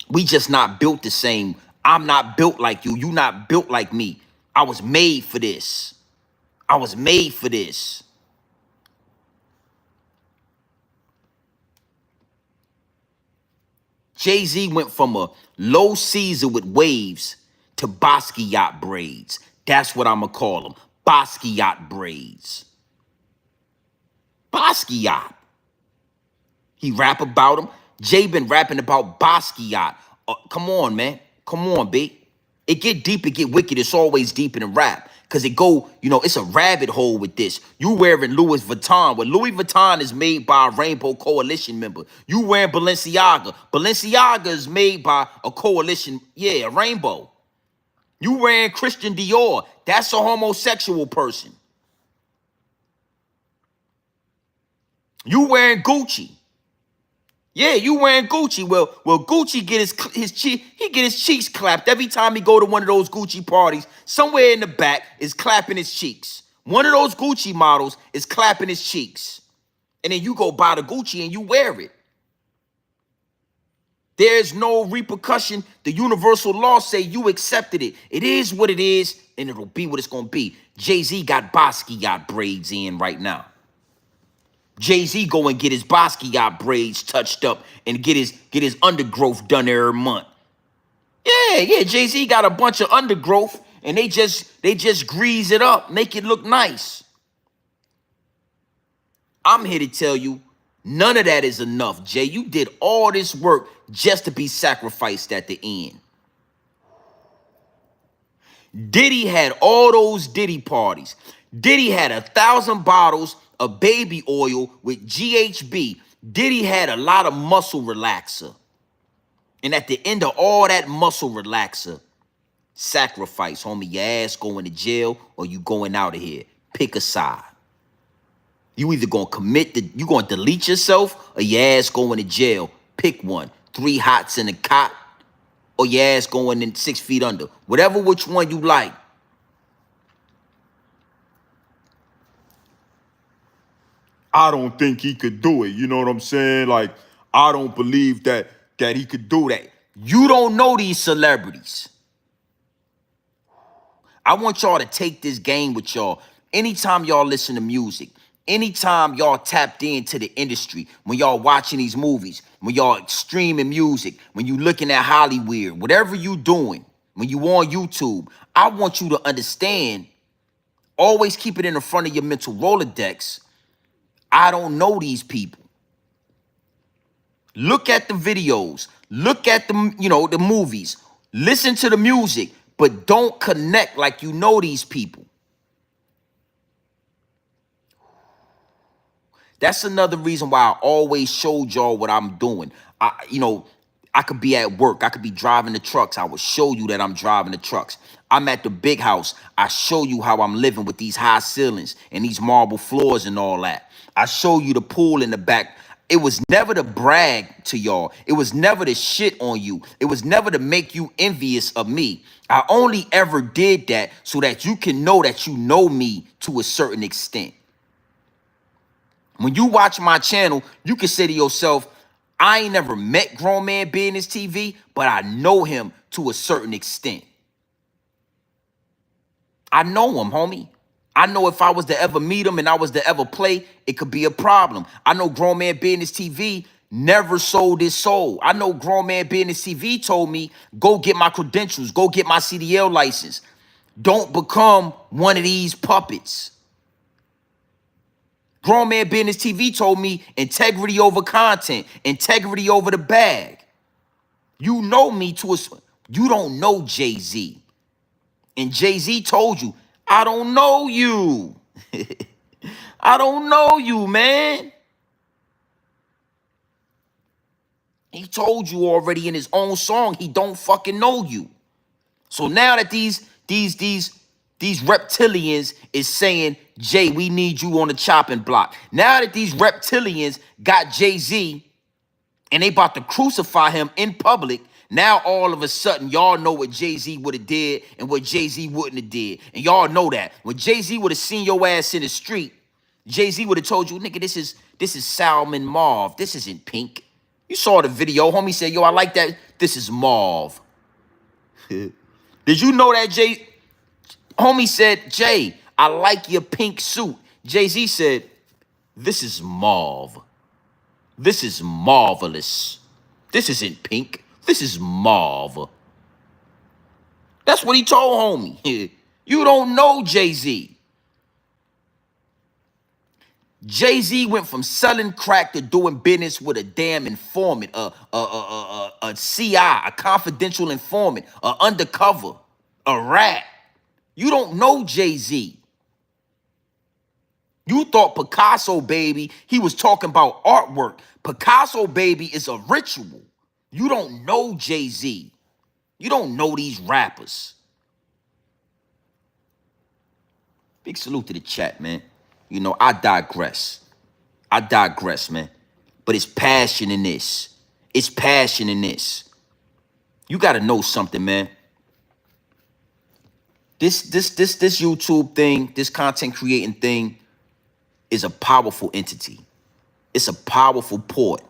S1: We just not built the same. I'm not built like you. You not built like me. I was made for this. I was made for this. Jay-Z went from a low Caesar with waves to Basquiat braids. That's what I'm going to call them. Basquiat braids. Basquiat. He rap about him. Jay been rapping about Basquiat. Come on, man. Come on, B. It get deep, it get wicked. It's always deep in the rap. Because it go, it's a rabbit hole with this. You wearing Louis Vuitton. Well, Louis Vuitton is made by a Rainbow Coalition member. You wearing Balenciaga. Balenciaga is made by a coalition, a Rainbow. You wearing Christian Dior. That's a homosexual person. You wearing Gucci. Yeah, you wearing Gucci. Well, Gucci get his cheeks clapped every time he go to one of those Gucci parties. Somewhere in the back is clapping his cheeks. One of those Gucci models is clapping his cheeks. And then you go buy the Gucci and you wear it. There's no repercussion. The universal law say you accepted it. It is what it is, and it'll be what it's gonna be. Jay-Z got Basquiat braids in right now. Jay-Z go and get his Basquiat braids touched up and get his undergrowth done every month. Yeah, Jay-Z got a bunch of undergrowth and they just grease it up, make it look nice. I'm here to tell you, none of that is enough, Jay. You did all this work just to be sacrificed at the end. Diddy had all those Diddy parties. Diddy had 1,000 bottles of baby oil with GHB. Diddy had a lot of muscle relaxer. And at the end of all that muscle relaxer, sacrifice, homie. Your ass going to jail or you going out of here. Pick a side. You either gonna you gonna delete yourself or your ass going to jail. Pick one. 3 hots in a cot or your ass going in 6 feet under. Whatever which one you like. I don't think he could do it. You know what I'm saying? Like, I don't believe that he could do that. You don't know these celebrities. I want y'all to take this game with y'all. Anytime y'all listen to music, anytime y'all tapped into the industry, when y'all watching these movies, when y'all streaming music, when you looking at Hollywood, whatever you doing, when you on YouTube, I want you to understand, always keep it in the front of your mental Rolodex. I don't know these people. Look at the videos. Look at the movies. Listen to the music, but don't connect like you know these people. That's another reason why I always showed y'all what I'm doing. I could be at work. I could be driving the trucks. I would show you that I'm driving the trucks. I'm at the big house. I show you how I'm living with these high ceilings and these marble floors and all that. I show you the pool in the back. It was never to brag to y'all. It was never to shit on you. It was never to make you envious of me. I only ever did that so that you can know that you know me to a certain extent. When you watch my channel, you can say to yourself, I ain't never met Grown Man Business TV, but I know him to a certain extent. I know him, homie. I know if I was to ever meet him and I was to ever play, it could be a problem. I know Grown Man Business TV never sold his soul. I know Grown Man Business TV told me, go get my credentials, go get my CDL license. Don't become one of these puppets. Grown Man Business TV told me integrity over content, integrity over the bag. You know me to a... You don't know Jay-Z. And Jay-Z told you, I don't know you. I don't know you, man. He told you already in his own song, he don't fucking know you. So now that these reptilians is saying, Jay, we need you on the chopping block. Now that these reptilians got Jay-Z and they about to crucify him in public, Now all of a sudden, y'all know what Jay-Z would have did and what Jay-Z wouldn't have did. And y'all know that. When Jay-Z would have seen your ass in the street, Jay-Z would have told you, nigga, this is salmon mauve. This isn't pink. You saw the video. Homie said, yo, I like that. This is mauve. Did you know that, Jay? Homie said, Jay, I like your pink suit. Jay-Z said, this is mauve. This is marvelous. This isn't pink. This is mauve. That's what he told homie. You don't know Jay-Z. Jay-Z went from selling crack to doing business with a damn informant, a CI, a confidential informant, a undercover, a rat. You don't know Jay-Z. You thought Picasso, baby, he was talking about artwork. Picasso, baby, is a ritual. You don't know Jay-Z. You don't know these rappers. Big salute to the chat, man. You know, I digress. I digress, man. But it's passion in this. It's passion in this. You got to know something, man. This YouTube thing, this content creating thing is a powerful entity. It's a powerful port.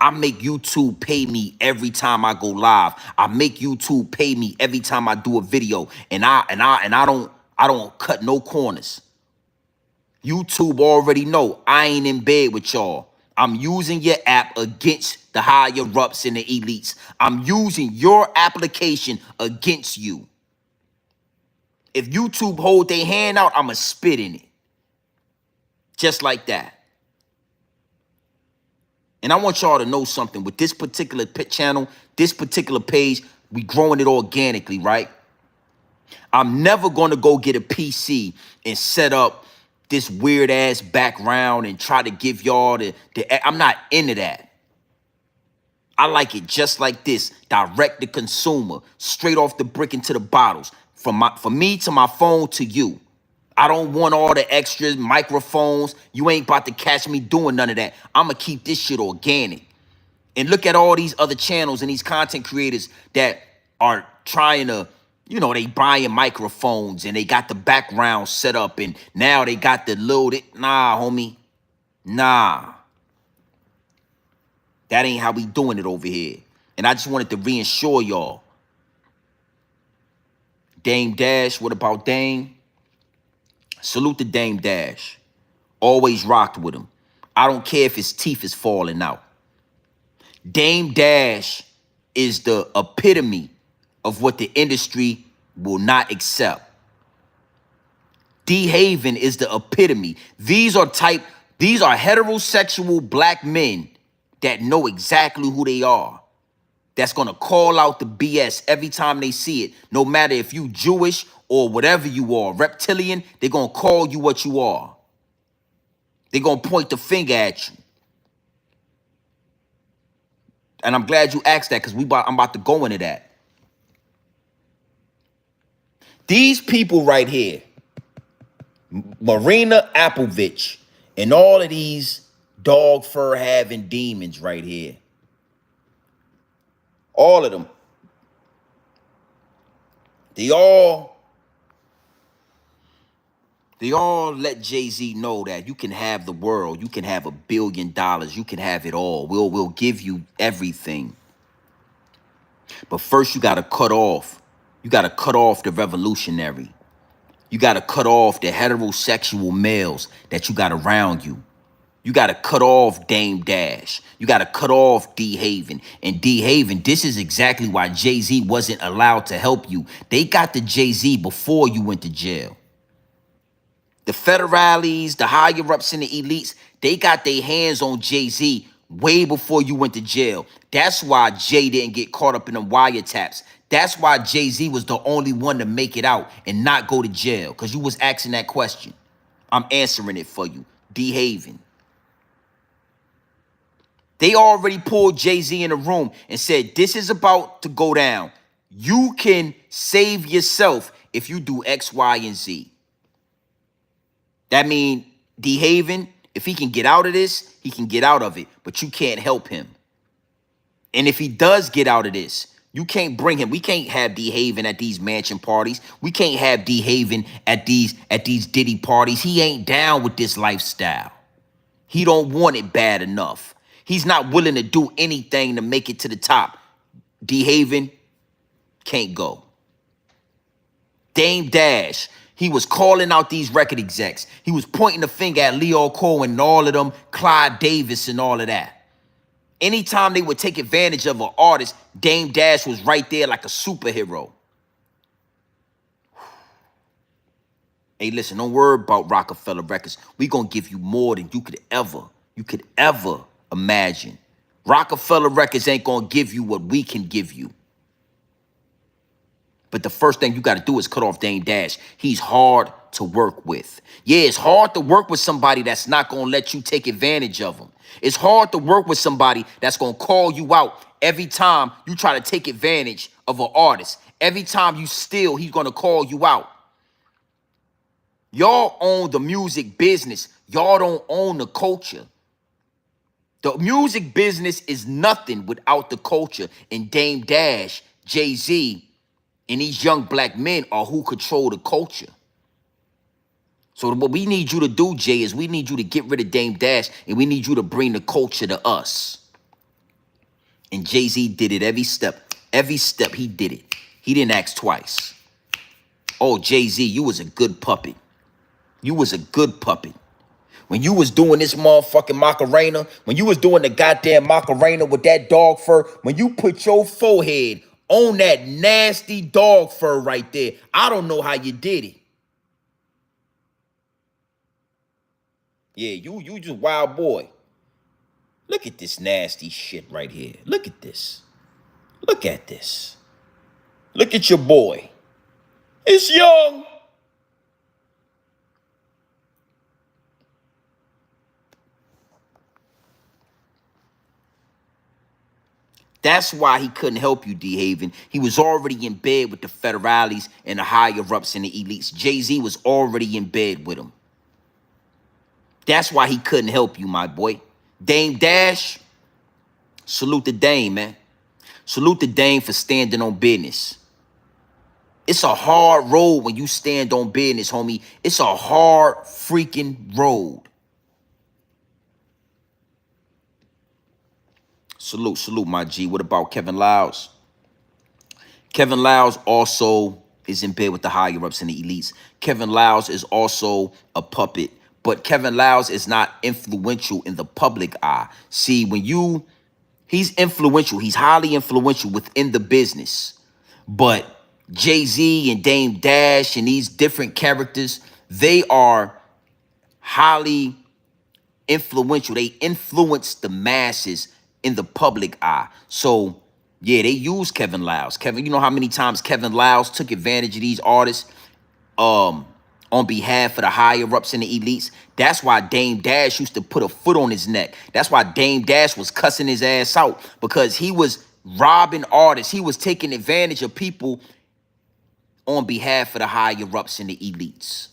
S1: I make YouTube pay me every time I go live. I make YouTube pay me every time I do a video, and I don't cut no corners. YouTube already know I ain't in bed with y'all. I'm using your app against the higher ups and the elites. I'm using your application against you. If YouTube hold their hand out, I'ma spit in it. Just like that. And I want y'all to know something. With this particular channel, this particular page, we growing it organically, right? I'm never going to go get a PC and set up this weird ass background and try to give y'all I'm not into that. I like it just like this, direct to consumer, straight off the brick into the bottles, from me to my phone to you. I don't want all the extras, microphones. You ain't about to catch me doing none of that. I'm going to keep this shit organic. And look at all these other channels and these content creators that are trying to, you know, they buying microphones and they got the background set up and now they got the loaded. Nah, homie. Nah. That ain't how we doing it over here. And I just wanted to reassure y'all. Dame Dash, what about Dame? Salute to Dame Dash. Always rocked with him. I don't care if his teeth is falling out. Dame Dash is the epitome of what the industry will not accept. D Haven is the epitome. These are heterosexual black men that know exactly who they are. That's gonna call out the BS every time they see it. No matter if you Jewish or whatever you are, reptilian, they're gonna call you what you are. They're gonna point the finger at you. And I'm glad you asked that because I'm about to go into that. These people right here, Marina Abramovic, and all of these dog fur having demons right here. All of them. They all let Jay-Z know that you can have the world. You can have $1 billion. You can have it all. We'll give you everything. But first you got to cut off. You got to cut off the revolutionary. You got to cut off the heterosexual males that you got around you. You got to cut off Dame Dash. You got to cut off D Haven. And D Haven, this is exactly why Jay-Z wasn't allowed to help you. They got the Jay-Z before you went to jail. The federales, the higher ups and the elites, they got their hands on Jay-Z way before you went to jail. That's why Jay didn't get caught up in the wiretaps. That's why Jay-Z was the only one to make it out and not go to jail, because you was asking that question. I'm answering it for you. D Haven. They already pulled Jay-Z in a room and said, this is about to go down. You can save yourself if you do X, Y, and Z. That means D Haven, if he can get out of this, he can get out of it. But you can't help him. And if he does get out of this, you can't bring him. We can't have D Haven at these mansion parties. We can't have D Haven at these Diddy parties. He ain't down with this lifestyle. He don't want it bad enough. He's not willing to do anything to make it to the top. D Haven can't go. Dame Dash, he was calling out these record execs. He was pointing the finger at Leo Cohen and all of them, Clyde Davis and all of that. Anytime they would take advantage of an artist, Dame Dash was right there like a superhero. Hey, listen, don't worry about Rockefeller Records. We gonna give you more than you could ever imagine. Rockefeller Records ain't gonna give you what we can give you. But the first thing you got to do is cut off Dame Dash. He's hard to work with. Yeah, it's hard to work with somebody that's not going to let you take advantage of him. It's hard to work with somebody that's going to call you out every time you try to take advantage of an artist. Every time you steal, he's going to call you out. Y'all own the music business. Y'all don't own the culture. The music business is nothing without the culture. And Dame Dash, Jay-Z, and these young black men are who control the culture. So what we need you to do, Jay, is we need you to get rid of Dame Dash and we need you to bring the culture to us. And Jay-Z did it every step. Every step he did it. He didn't ask twice. Oh, Jay-Z, you was a good puppet. You was a good puppet. When you was doing this motherfucking Macarena, when you was doing the goddamn Macarena with that dog fur, when you put your forehead on that nasty dog fur right there, I don't know how you did it. Yeah, you just wild boy. Look at this nasty shit right here. Look at this. Look at this. Look at your boy. It's young. That's why he couldn't help you, D Haven. He was already in bed with the federales and the higher-ups and the elites. Jay-Z was already in bed with him. That's why he couldn't help you, my boy. Dame Dash, salute the Dame, man. Salute the Dame for standing on business. It's a hard road when you stand on business, homie. It's a hard freaking road. Salute, my G. What about Kevin Liles? Kevin Liles also is in bed with the higher-ups and the elites. Kevin Liles is also a puppet, but Kevin Liles is not influential in the public eye. See, he's influential. He's highly influential within the business. But Jay-Z and Dame Dash and these different characters, they are highly influential. They influence the masses in the public eye. So, yeah, they use Kevin Liles. Kevin, you know how many times Kevin Liles took advantage of these artists on behalf of the higher-ups and the elites? That's why Dame Dash used to put a foot on his neck. That's why Dame Dash was cussing his ass out, because he was robbing artists. He was taking advantage of people on behalf of the higher-ups and the elites.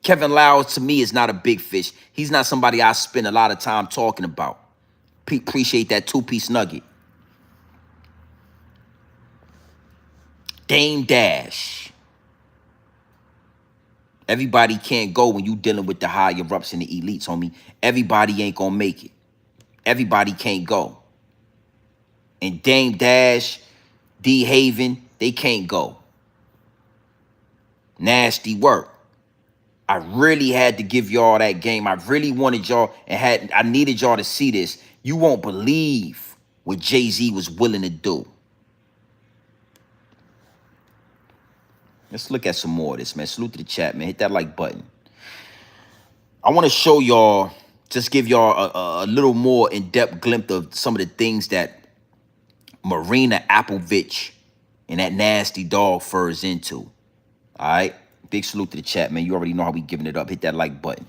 S1: Kevin Liles, to me, is not a big fish. He's not somebody I spend a lot of time talking about. Appreciate that two-piece nugget. Dame Dash. Everybody can't go when you dealing with the higher-ups and the elites, homie. Everybody ain't gonna make it. Everybody can't go. And Dame Dash, D Haven, they can't go. Nasty work. I really had to give y'all that game. I really wanted y'all I needed y'all to see this. You won't believe what Jay-Z was willing to do. Let's look at some more of this, man. Salute to the chat, man. Hit that like button. I want to show y'all, just give y'all a little more in-depth glimpse of some of the things that Marina Abramovic and that nasty dog fur is into. All right? Big salute to the chat, man. You already know how we giving it up. Hit that like button.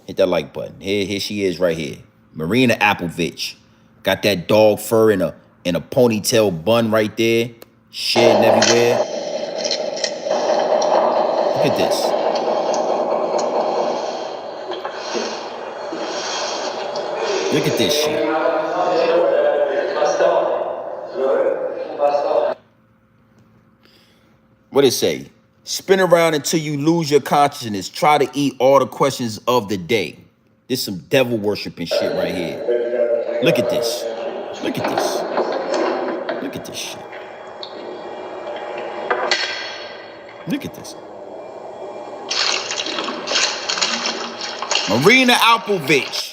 S1: Hit that like button. Here she is right here. Marina Abramovic. Got that dog fur in a ponytail bun right there. Shedding everywhere. Look at this. Look at this shit. What it say? Spin around until you lose your consciousness. Try to eat all the questions of the day. This some devil worshiping shit right here. Look at this. Look at this. Look at this shit. Look at this. Marina Abramovic.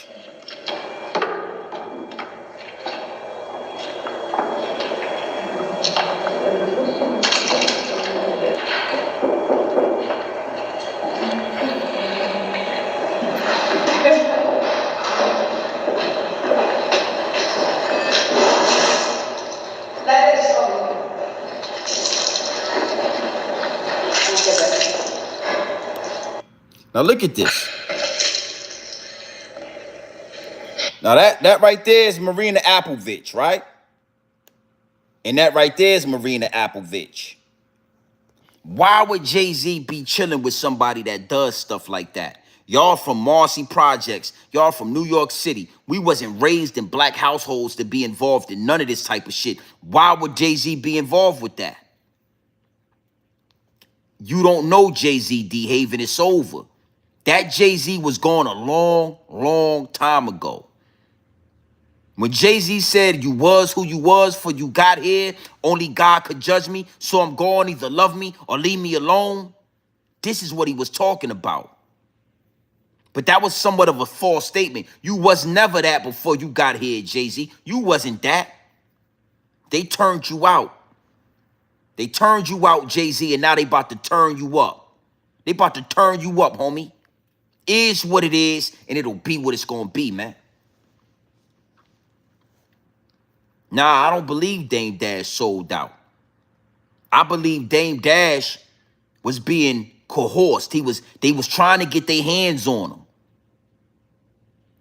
S1: Now look at this. Now that right there is Marina Abramovic, right? And that right there is Marina Abramovic. Why would Jay-Z be chilling with somebody that does stuff like that? Y'all from Marcy Projects. Y'all from New York City. We wasn't raised in black households to be involved in none of this type of shit. Why would Jay-Z be involved with that? You don't know Jay-Z, D-Haven. It's over. That Jay-Z was gone a long, long time ago. When Jay-Z said you was who you was for you got here, only God could judge me, so I'm going, either love me or leave me alone. This is what he was talking about. But that was somewhat of a false statement. You was never that before you got here, Jay-Z. You wasn't that. They turned you out. They turned you out, Jay-Z, and now they about to turn you up. They about to turn you up, homie. Is what it is, and it'll be what it's gonna be, man. Nah, I don't believe Dame Dash sold out. I believe Dame Dash was being coerced. They was trying to get their hands on him.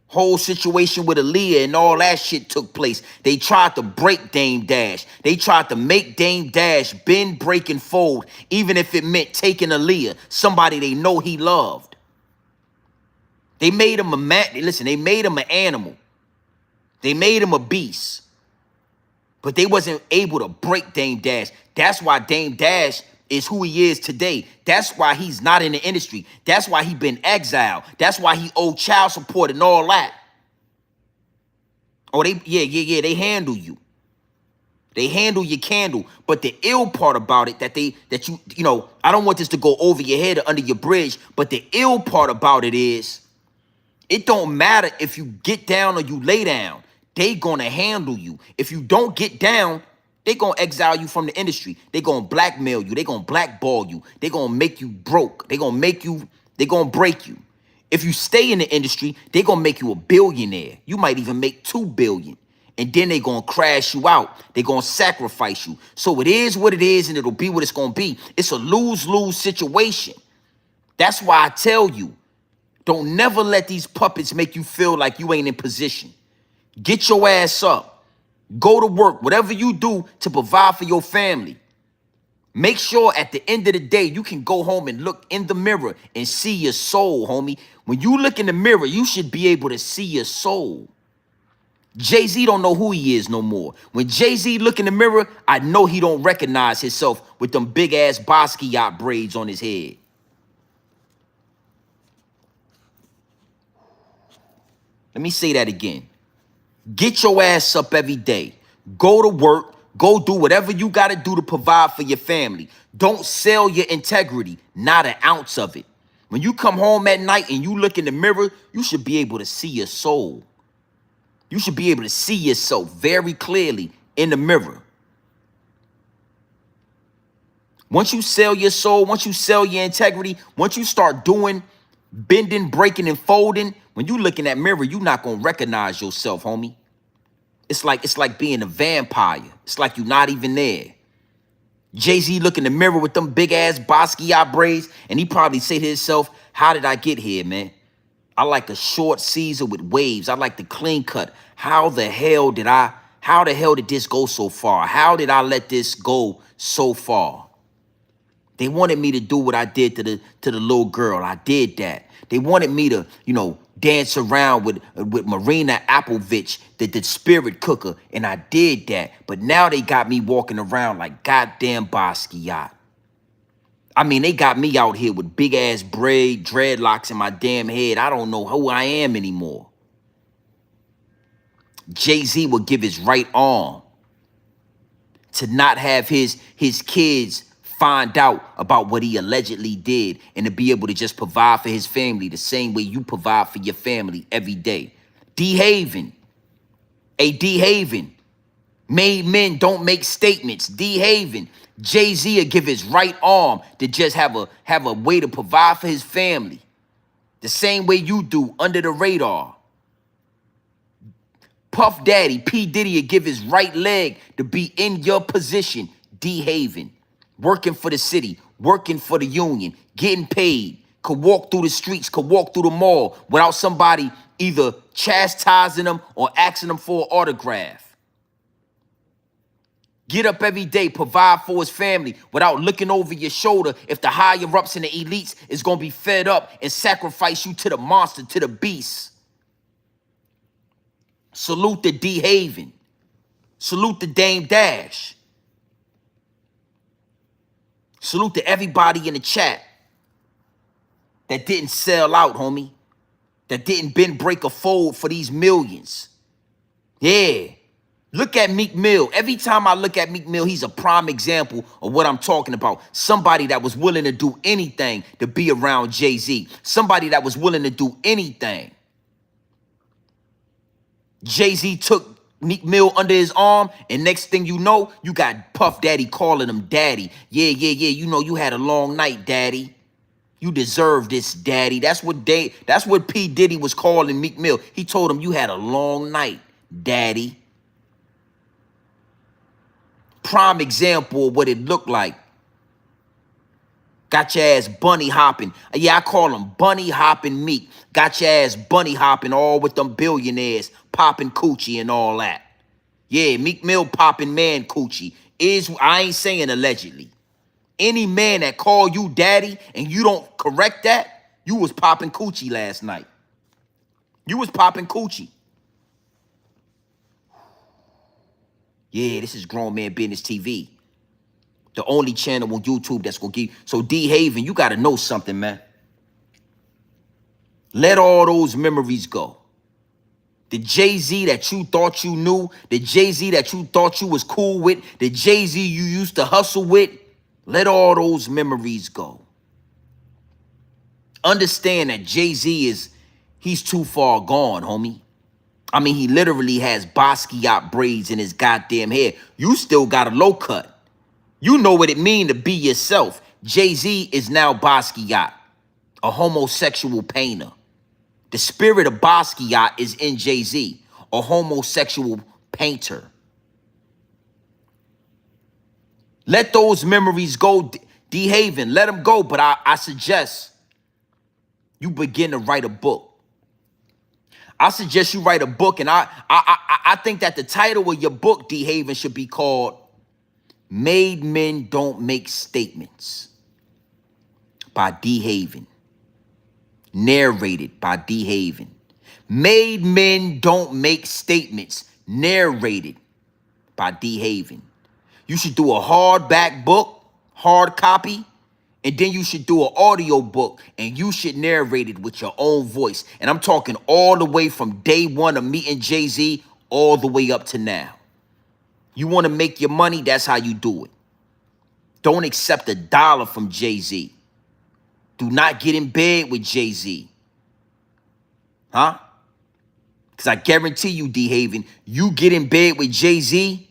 S1: Whole situation with Aaliyah and all that shit took place. They tried to break Dame Dash. They tried to make Dame Dash bend, break, and fold, even if it meant taking Aaliyah, somebody they know he loved. They made him a man. Listen, they made him an animal. They made him a beast. But they wasn't able to break Dame Dash. That's why Dame Dash is who he is today. That's why he's not in the industry. That's why he been exiled. That's why he owed child support and all that. Oh, they handle you. They handle your candle. But the ill part about it, you know, I don't want this to go over your head or under your bridge, but the ill part about it is, it don't matter if you get down or you lay down. They gonna handle you. If you don't get down, they gonna exile you from the industry. They gonna blackmail you. They gonna blackball you. They gonna make you broke. They gonna break you. If you stay in the industry, they gonna make you a billionaire. You might even make 2 billion. And then they gonna crash you out. They gonna sacrifice you. So it is what it is, and it'll be what it's gonna be. It's a lose-lose situation. That's why I tell you, don't never let these puppets make you feel like you ain't in position. Get your ass up. Go to work. Whatever you do to provide for your family. Make sure at the end of the day, you can go home and look in the mirror and see your soul, homie. When you look in the mirror, you should be able to see your soul. Jay-Z don't know who he is no more. When Jay-Z look in the mirror, I know he don't recognize himself with them big-ass Basquiat braids on his head. Let me say that again. Get your ass up every day. Go to work. Go do whatever you got to do to provide for your family. Don't sell your integrity, not an ounce of it. When you come home at night and you look in the mirror, you should be able to see your soul. You should be able to see yourself very clearly in the mirror. Once you sell your soul, once you sell your integrity, once you start doing bending, breaking, and folding, when you look in that mirror, you're not going to recognize yourself, homie. It's like being a vampire. It's like you're not even there. Jay-Z look in the mirror with them big-ass Basquiat braids, and he probably say to himself, how did I get here, man? I like a short Caesar with waves. I like the clean cut. How the hell did this go so far? How did I let this go so far? They wanted me to do what I did to the little girl. I did that. They wanted me to, dance around with Marina Abramovic, the spirit cooker, and I did that. But now they got me walking around like goddamn Basquiat. I mean, they got me out here with big ass braid, dreadlocks in my damn head. I don't know who I am anymore. Jay-Z would give his right arm to not have his kids find out about what he allegedly did and to be able to just provide for his family the same way you provide for your family every day. D-Haven. A D-Haven. Made men don't make statements. D-Haven. Jay-Z will give his right arm to just have a way to provide for his family. The same way you do, under the radar. Puff Daddy, P. Diddy will give his right leg to be in your position. D-Haven. Working for the city, working for the union, getting paid. Could walk through the streets, could walk through the mall without somebody either chastising them or asking them for an autograph. Get up every day, provide for his family without looking over your shoulder if the higher-ups and the elites is going to be fed up and sacrifice you to the monster, to the beast. Salute to D-Haven. Salute to Dame Dash. Salute to everybody in the chat that didn't sell out, homie. That didn't bend, break, or fold for these millions. Yeah. Look at Meek Mill. Every time I look at Meek Mill, he's a prime example of what I'm talking about. Somebody that was willing to do anything to be around Jay-Z. Somebody that was willing to do anything. Jay-Z took Meek Mill under his arm, and next thing you know, you got Puff Daddy calling him daddy. Yeah, you know you had a long night, daddy. You deserve this, daddy. That's what P. Diddy was calling Meek Mill. He told him you had a long night, daddy. Prime example of what it looked like. Got your ass bunny hopping. Yeah, I call him bunny hopping Meek. Got your ass bunny hopping all with them billionaires popping coochie and all that. Yeah, Meek Mill popping man coochie. I ain't saying allegedly. Any man that call you daddy and you don't correct that, you was popping coochie last night. You was popping coochie. Yeah, this is Grown Man Business TV. The only channel on YouTube that's going to give. So D-Haven, you got to know something, man. Let all those memories go. The Jay-Z that you thought you knew, the Jay-Z that you thought you was cool with, the Jay-Z you used to hustle with, let all those memories go. Understand that Jay-Z he's too far gone, homie. I mean, he literally has Basquiat braids in his goddamn hair. You still got a low cut. You know what it mean to be yourself. Jay-Z is now Basquiat, a homosexual painter. The spirit of Basquiat is in Jay-Z, a homosexual painter. Let those memories go, D-Haven. Let them go, but I suggest you begin to write a book. I suggest you write a book, and I think that the title of your book, D-Haven, should be called Made Men Don't Make Statements by D-Haven. Narrated by D-Haven. Made Men Don't Make Statements. Narrated by D-Haven. You should do a hardback book, hard copy, and then you should do an audio book, and you should narrate it with your own voice. And I'm talking all the way from day one of meeting Jay-Z all the way up to now. You want to make your money, that's how you do it. Don't accept $1 from Jay-Z. Do not get in bed with Jay-Z. Huh? Because I guarantee you, D-Haven, you get in bed with Jay-Z,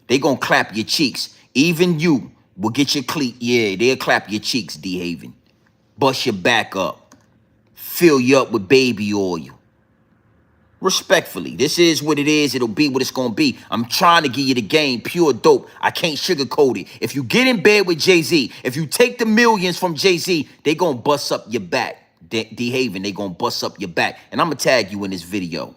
S1: they going to clap your cheeks. Even you will get your cleat. Yeah, they'll clap your cheeks, D-Haven. Bust your back up. Fill you up with baby oil. Respectfully, this is what it is. It'll be what it's going to be. I'm trying to give you the game, pure dope. I can't sugarcoat it. If you get in bed with Jay-Z, if you take the millions from Jay-Z, they going to bust up your back. D-Haven, they going to bust up your back. And I'm going to tag you in this video.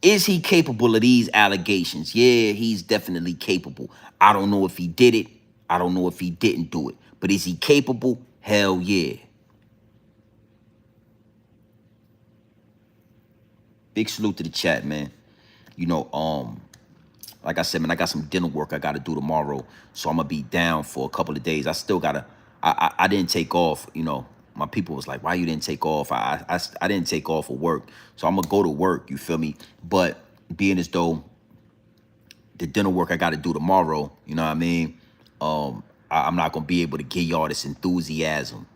S1: Is he capable of these allegations? Yeah, he's definitely capable. I don't know if he did it. I don't know if he didn't do it. But is he capable? Hell yeah. Big salute to the chat, man. You know, like I said, man, I got some dinner work I got to do tomorrow. So I'm going to be down for a couple of days. I still got to, I didn't take off, you know. My people was like, why you didn't take off? I didn't take off for work. So I'm going to go to work, you feel me? But being as though the dinner work I got to do tomorrow, you know what I mean? I'm not going to be able to give y'all this enthusiasm.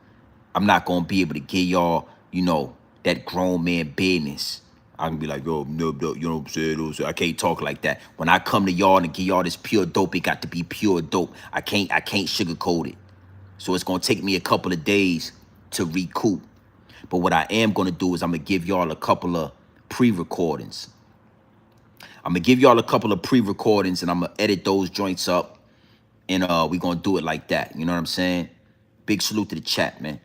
S1: I'm not going to be able to give y'all, you know, that grown man business. I can be like, yo, no, you know what I'm saying? I can't talk like that. When I come to y'all and give y'all this pure dope, it got to be pure dope. I can't sugarcoat it. So it's going to take me a couple of days to recoup. But what I am going to do is I'm going to give y'all a couple of pre-recordings. I'm going to give y'all a couple of pre-recordings and I'm going to edit those joints up. And we're going to do it like that. You know what I'm saying? Big salute to the chat, man.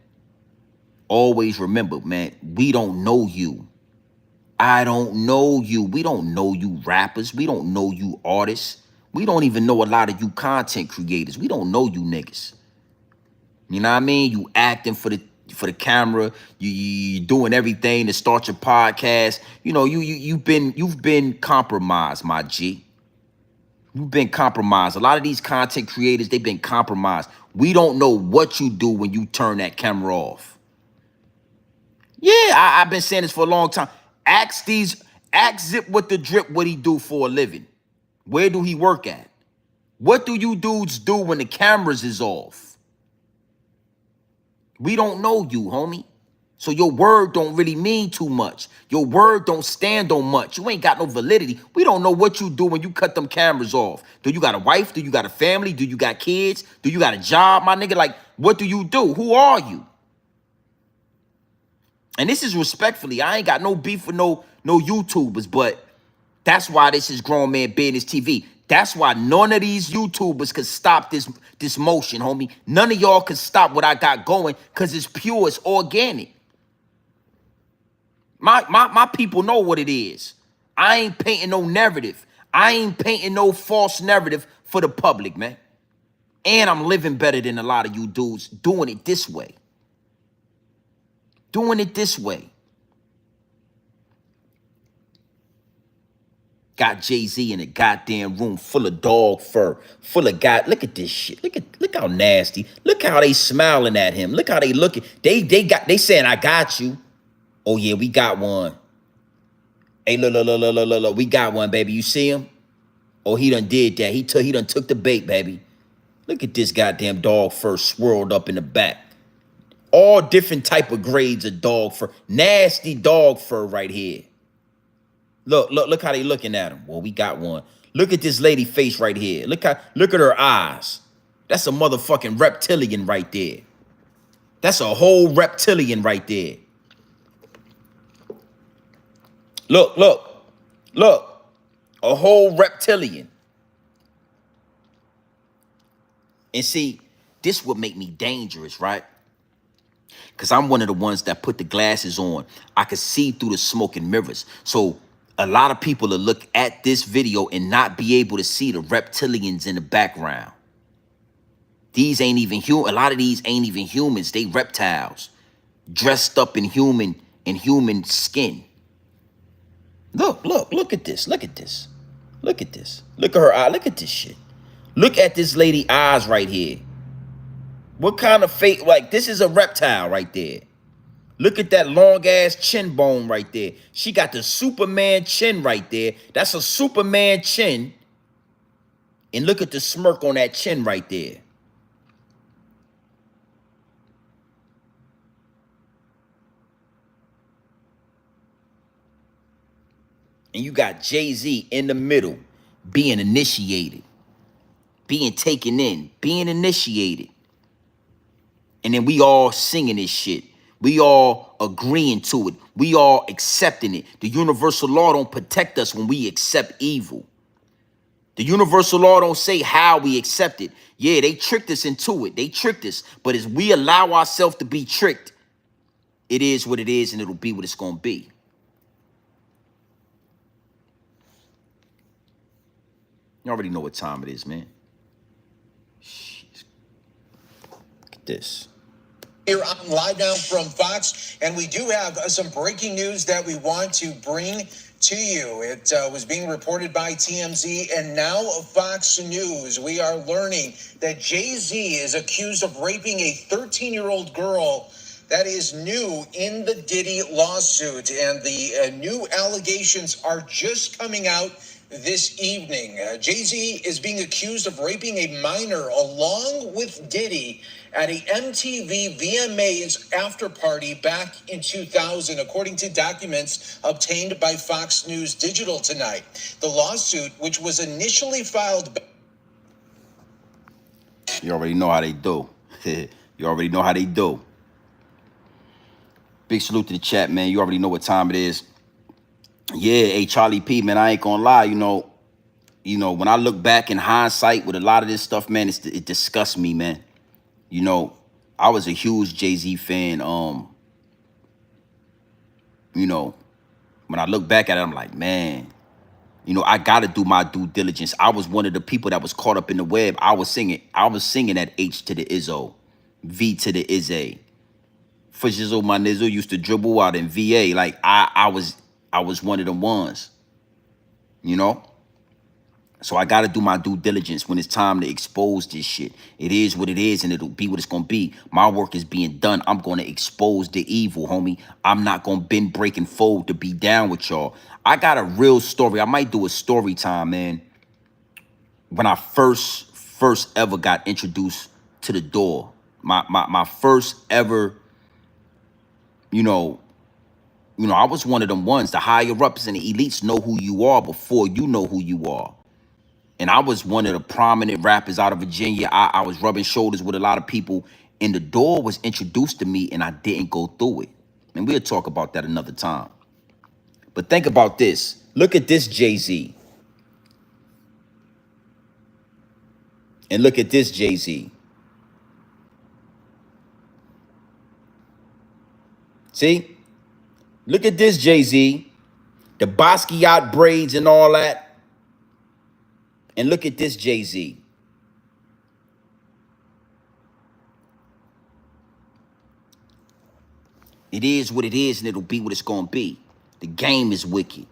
S1: Always remember, man, we don't know you. I don't know you. We don't know you rappers. We don't know you artists. We don't even know a lot of you content creators. We don't know you niggas. You know what I mean? You acting for the camera. You doing everything to start your podcast. You know, you've been compromised, my G. You've been compromised. A lot of these content creators, they've been compromised. We don't know what you do when you turn that camera off. Yeah, I've been saying this for a long time. Ask Zip with the drip what he do for a living. Where do he work at? What do you dudes do when the cameras is off? We don't know you, homie. So your word don't really mean too much. Your word don't stand on much. You ain't got no validity. We don't know what you do when you cut them cameras off. Do you got a wife? Do you got a family? Do you got kids? Do you got a job, my nigga? Like, what do you do? Who are you? And this is respectfully. I ain't got no beef with no YouTubers, but that's why this is Grown Man Business TV. That's why none of these YouTubers could stop this motion, homie. None of y'all could stop what I got going because it's pure, it's organic. My people know what it is. I ain't painting no narrative. I ain't painting no false narrative for the public, man. And I'm living better than a lot of you dudes doing it this way. Doing it this way. Got Jay-Z in a goddamn room full of dog fur, full of God. Look at this shit. Look how nasty. Look how they smiling at him. Look how they looking. They saying, I got you. Oh yeah, we got one. Hey, look, we got one, baby. You see him? Oh, he done did that. He done took the bait, baby. Look at this goddamn dog fur swirled up in the back. All different type of grades of dog fur. Nasty dog fur right here. Look how they looking at him. Well, we got one. Look at this lady face right here. Look at her eyes. That's a motherfucking reptilian right there. That's a whole reptilian right there. Look. A whole reptilian. And see, this would make me dangerous, right? Because I'm one of the ones that put the glasses on. I could see through the smoke and mirrors. So a lot of people will look at this video and not be able to see the reptilians in the background. These ain't even human. A lot of these ain't even humans. They reptiles dressed up in human skin. Look at this. Look at this. Look at this. Look at her eye. Look at this shit. Look at this lady eyes right here. What kind of fate? Like, this is a reptile right there. Look at that long ass chin bone right there. She got the Superman chin right there. That's a Superman chin. And look at the smirk on that chin right there. And you got Jay-Z in the middle being initiated, being taken in, being initiated. And then we all singing this shit. We all agreeing to it. We all accepting it. The universal law don't protect us when we accept evil. The universal law don't say how we accept it. Yeah, they tricked us into it. They tricked us. But as we allow ourselves to be tricked, it is what it is and it'll be what it's going to be. You already know what time it is, man. It's this.
S5: Here on Live Now from Fox, and we do have some breaking news that we want to bring to you. It was being reported by TMZ and now Fox News. We are learning that Jay-Z is accused of raping a 13-year-old girl. That is new in the Diddy lawsuit, and the new allegations are just coming out this evening. Jay-Z is being accused of raping a minor along with Diddy at a MTV VMAs after party back in 2000, according to documents obtained by Fox News Digital tonight. The lawsuit, which was initially filed...
S1: You already know how they do. You already know how they do. Big salute to the chat, man. You already know what time it is. Yeah, hey, Charlie P, man, I ain't gonna lie, you know, when I look back in hindsight with a lot of this stuff, man, it disgusts me, man. You know, I was a huge Jay-Z fan. You know, when I look back at it, I'm like, man, you know, I gotta do my due diligence. I was one of the people that was caught up in the web. I was singing that H to the Izzo, V to the Izzy. For Jizzle, my nizzle used to dribble out in VA. Like I was one of the ones, you know? So I got to do my due diligence when it's time to expose this shit. It is what it is, and it'll be what it's going to be. My work is being done. I'm going to expose the evil, homie. I'm not going to bend, break, and fold to be down with y'all. I got a real story. I might do a story time, man. When I first ever got introduced to the door. My first ever, you know, I was one of them ones. The higher ups and the elites know who you are before you know who you are. And I was one of the prominent rappers out of Virginia. I was rubbing shoulders with a lot of people. And the door was introduced to me, and I didn't go through it. And we'll talk about that another time. But think about this. Look at this Jay-Z. And look at this Jay-Z. See? Look at this Jay-Z. The Basquiat braids and all that. And look at this Jay-Z. It is what it is, and it'll be what it's going to be. The game is wicked.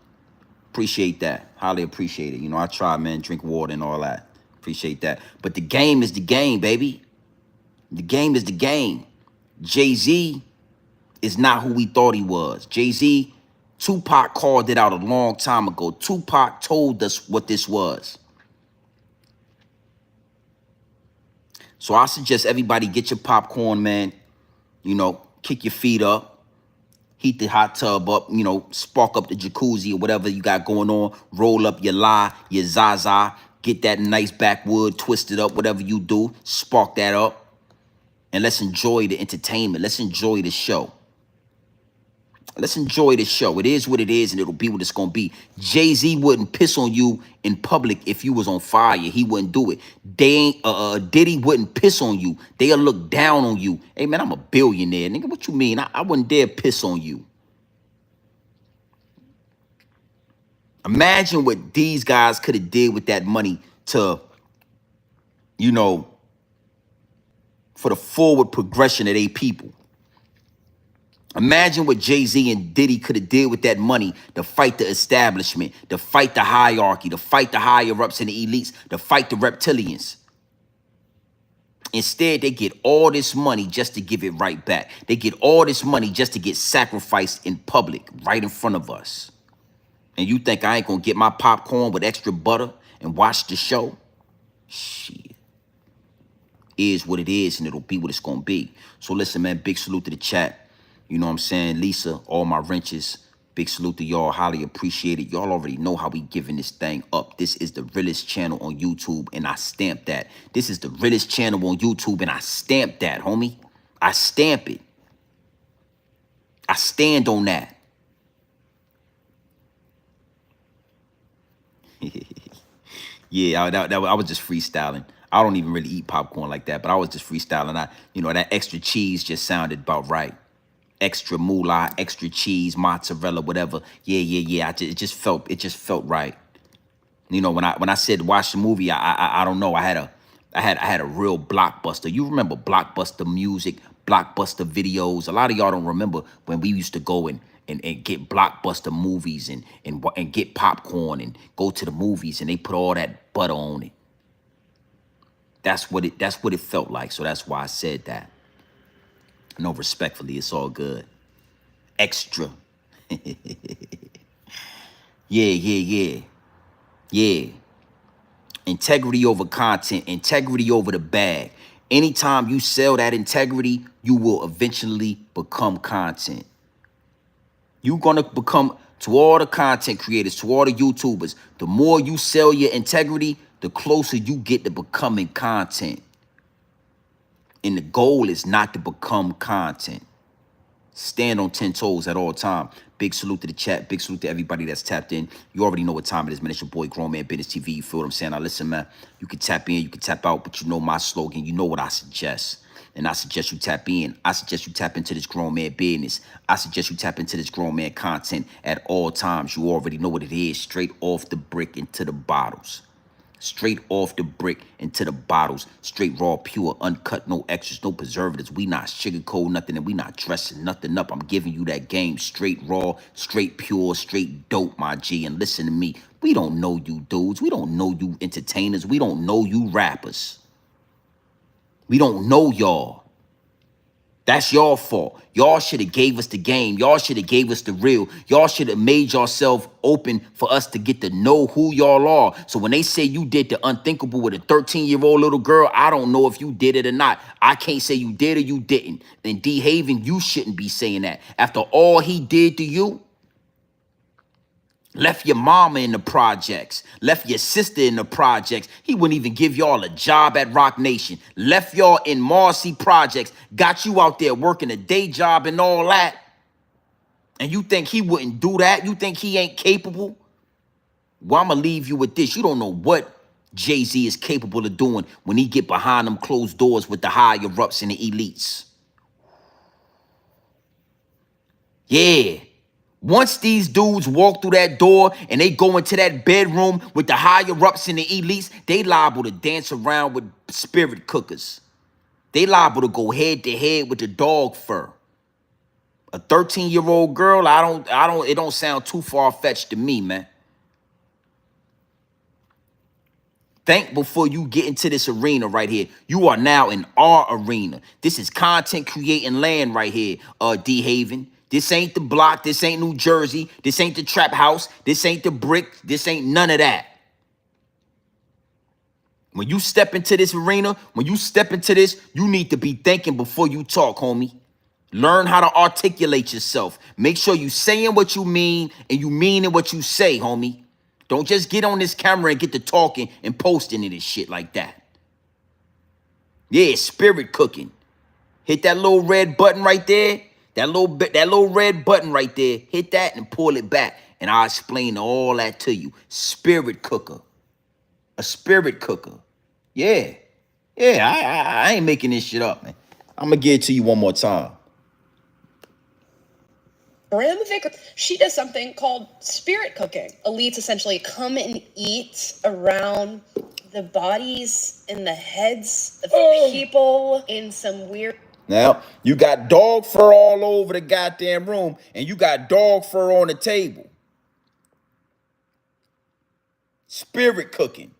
S1: Appreciate that. Highly appreciate it. You know, I try, man, drink water and all that. Appreciate that. But the game is the game, baby. The game is the game. Jay-Z is not who we thought he was. Jay-Z, Tupac called it out a long time ago. Tupac told us what this was. So I suggest everybody get your popcorn, man. You know, kick your feet up. Heat the hot tub up, you know, spark up the jacuzzi or whatever you got going on. Roll up your lie, your zaza. Get that nice backwood, twist it up, whatever you do. Spark that up. And let's enjoy the entertainment. Let's enjoy the show. Let's enjoy the show. It is what it is, and it'll be what it's going to be. Jay-Z wouldn't piss on you in public if you was on fire. He wouldn't do it. Diddy wouldn't piss on you. They'll look down on you. Hey, man, I'm a billionaire. Nigga, what you mean? I wouldn't dare piss on you. Imagine what these guys could have did with that money to, you know, for the forward progression of their people. Imagine what Jay-Z and Diddy could have did with that money to fight the establishment, to fight the hierarchy, to fight the higher-ups and the elites, to fight the reptilians. Instead, they get all this money just to give it right back. They get all this money just to get sacrificed in public, right in front of us. And you think I ain't gonna get my popcorn with extra butter and watch the show? Shit. Is what it is, and it'll be what it's gonna be. So listen, man, big salute to the chat. You know what I'm saying? Lisa, all my wrenches, big salute to y'all. Highly appreciate it. Y'all already know how we giving this thing up. This is the Realest channel on YouTube, and I stamp that. This is the Realest channel on YouTube, and I stamp that, homie. I stamp it. I stand on that. Yeah, I was just freestyling. I don't even really eat popcorn like that, but I was just freestyling. You know, that extra cheese just sounded about right. Extra moolah, extra cheese, mozzarella, whatever. Yeah. It just felt right. You know, when I said watch the movie, I don't know. I had a I had a real Blockbuster. You remember Blockbuster music, Blockbuster videos. A lot of y'all don't remember when we used to go and get Blockbuster movies and get popcorn and go to the movies and they put all that butter on it. That's what it felt like. So that's why I said that. No, respectfully, it's all good. Extra. Yeah. Integrity over content, integrity over the bag. Anytime you sell that integrity, you will eventually become content. You're gonna become, to all the content creators, to all the YouTubers, the more you sell your integrity, the closer you get to becoming content. And the goal is not to become content. Stand on 10 toes at all time. Big salute to the chat. Big salute to everybody that's tapped in. You already know what time it is, man. It's your boy, Grown Man Business TV. You feel what I'm saying? Now, listen, man. You can tap in, you can tap out, but you know my slogan. You know what I suggest. And I suggest you tap in. I suggest you tap into this grown man business. I suggest you tap into this grown man content at all times. You already know what it is. Straight off the brick into the bottles. Straight off the brick into the bottles. Straight raw, pure, uncut, no extras, no preservatives. We not sugarcoat nothing and we not dressing nothing up. I'm giving you that game straight raw, straight pure, straight dope, my G. And listen to me. We don't know you dudes. We don't know you entertainers. We don't know you rappers. We don't know y'all. That's your fault. Y'all should have gave us the game. Y'all should have gave us the real. Y'all should have made yourself open for us to get to know who y'all are. So when they say you did the unthinkable with a 13-year-old little girl, I don't know if you did it or not. I can't say you did or you didn't. Then D. Haven, you shouldn't be saying that. After all he did to you, left your mama in the projects, left your sister in the projects. He wouldn't even give y'all a job at Rock Nation. Left y'all in Marcy projects, got you out there working a day job and all that. And you think he wouldn't do that? You think he ain't capable? Well, I'm going to leave you with this. You don't know what Jay-Z is capable of doing when he get behind them closed doors with the higher-ups and the elites. Yeah. Once these dudes walk through that door and they go into that bedroom with the higher-ups and the elites, they liable to dance around with spirit cookers. They liable to go head-to-head with the dog fur. A 13-year-old girl, it don't sound too far-fetched to me, man. Think before you get into this arena right here. You are now in our arena. This is content creating land right here, D. Haven. This ain't the block. This ain't New Jersey. This ain't the trap house. This ain't the brick. This ain't none of that. When you step into this arena, when you step into this, you need to be thinking before you talk, homie. Learn how to articulate yourself. Make sure you saying what you mean and you meaning what you say, homie. Don't just get on this camera and get to talking and posting it and shit like that. Yeah, spirit cooking. Hit that little red button right there. That little red button right there. Hit that and pull it back. And I'll explain all that to you. Spirit cooker. A spirit cooker. Yeah. Yeah, I ain't making this shit up, man. I'm going to give it to you one more time.
S3: Abramovic, she does something called spirit cooking. Elites essentially come and eat around the bodies and the heads of people in some weird...
S1: Now, you got dog fur all over the goddamn room, and you got dog fur on the table. Spirit cooking.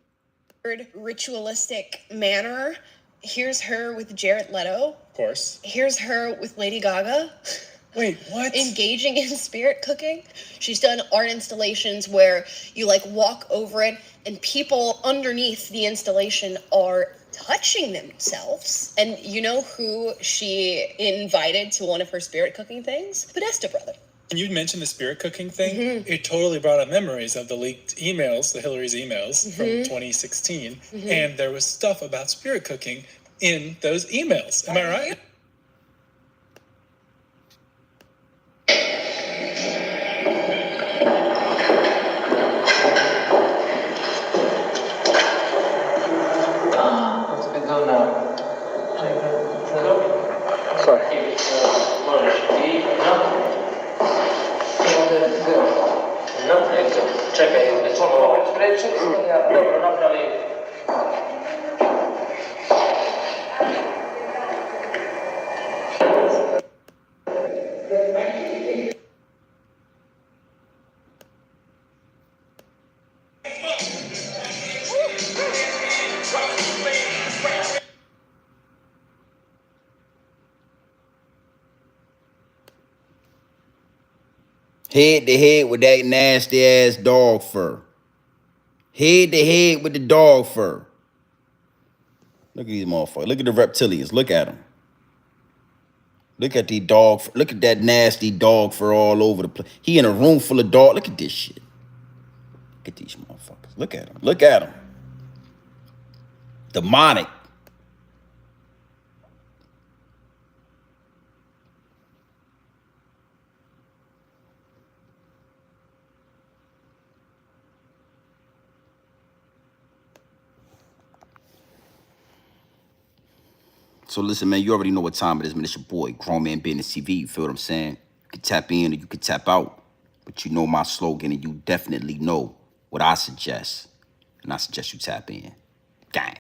S3: Ritualistic manner. Here's her with Jared Leto.
S4: Of course.
S3: Here's her with Lady Gaga.
S4: Wait, what?
S3: Engaging in spirit cooking. She's done art installations where you like walk over it and people underneath the installation are touching themselves. And you know who she invited to one of her spirit cooking things? Podesta brother.
S4: When you mentioned the spirit cooking thing, it totally brought up memories of the leaked emails, the Hillary's emails from 2016. And there was stuff about spirit cooking in those emails. Am I right?
S1: Head to head with that nasty ass dog fur. Head to head with the dog fur. Look at these motherfuckers. Look at the reptilians. Look at them. Look at the dog. Look at that nasty dog fur all over the place. He in a room full of dog. Look at this shit. Look at these motherfuckers. Look at them. Look at them. Demonic. So listen, man, you already know what time it is, man. It's your boy, Grown Man Business TV. You feel what I'm saying? You can tap in or you can tap out. But you know my slogan, and you definitely know what I suggest. And I suggest you tap in. Gang.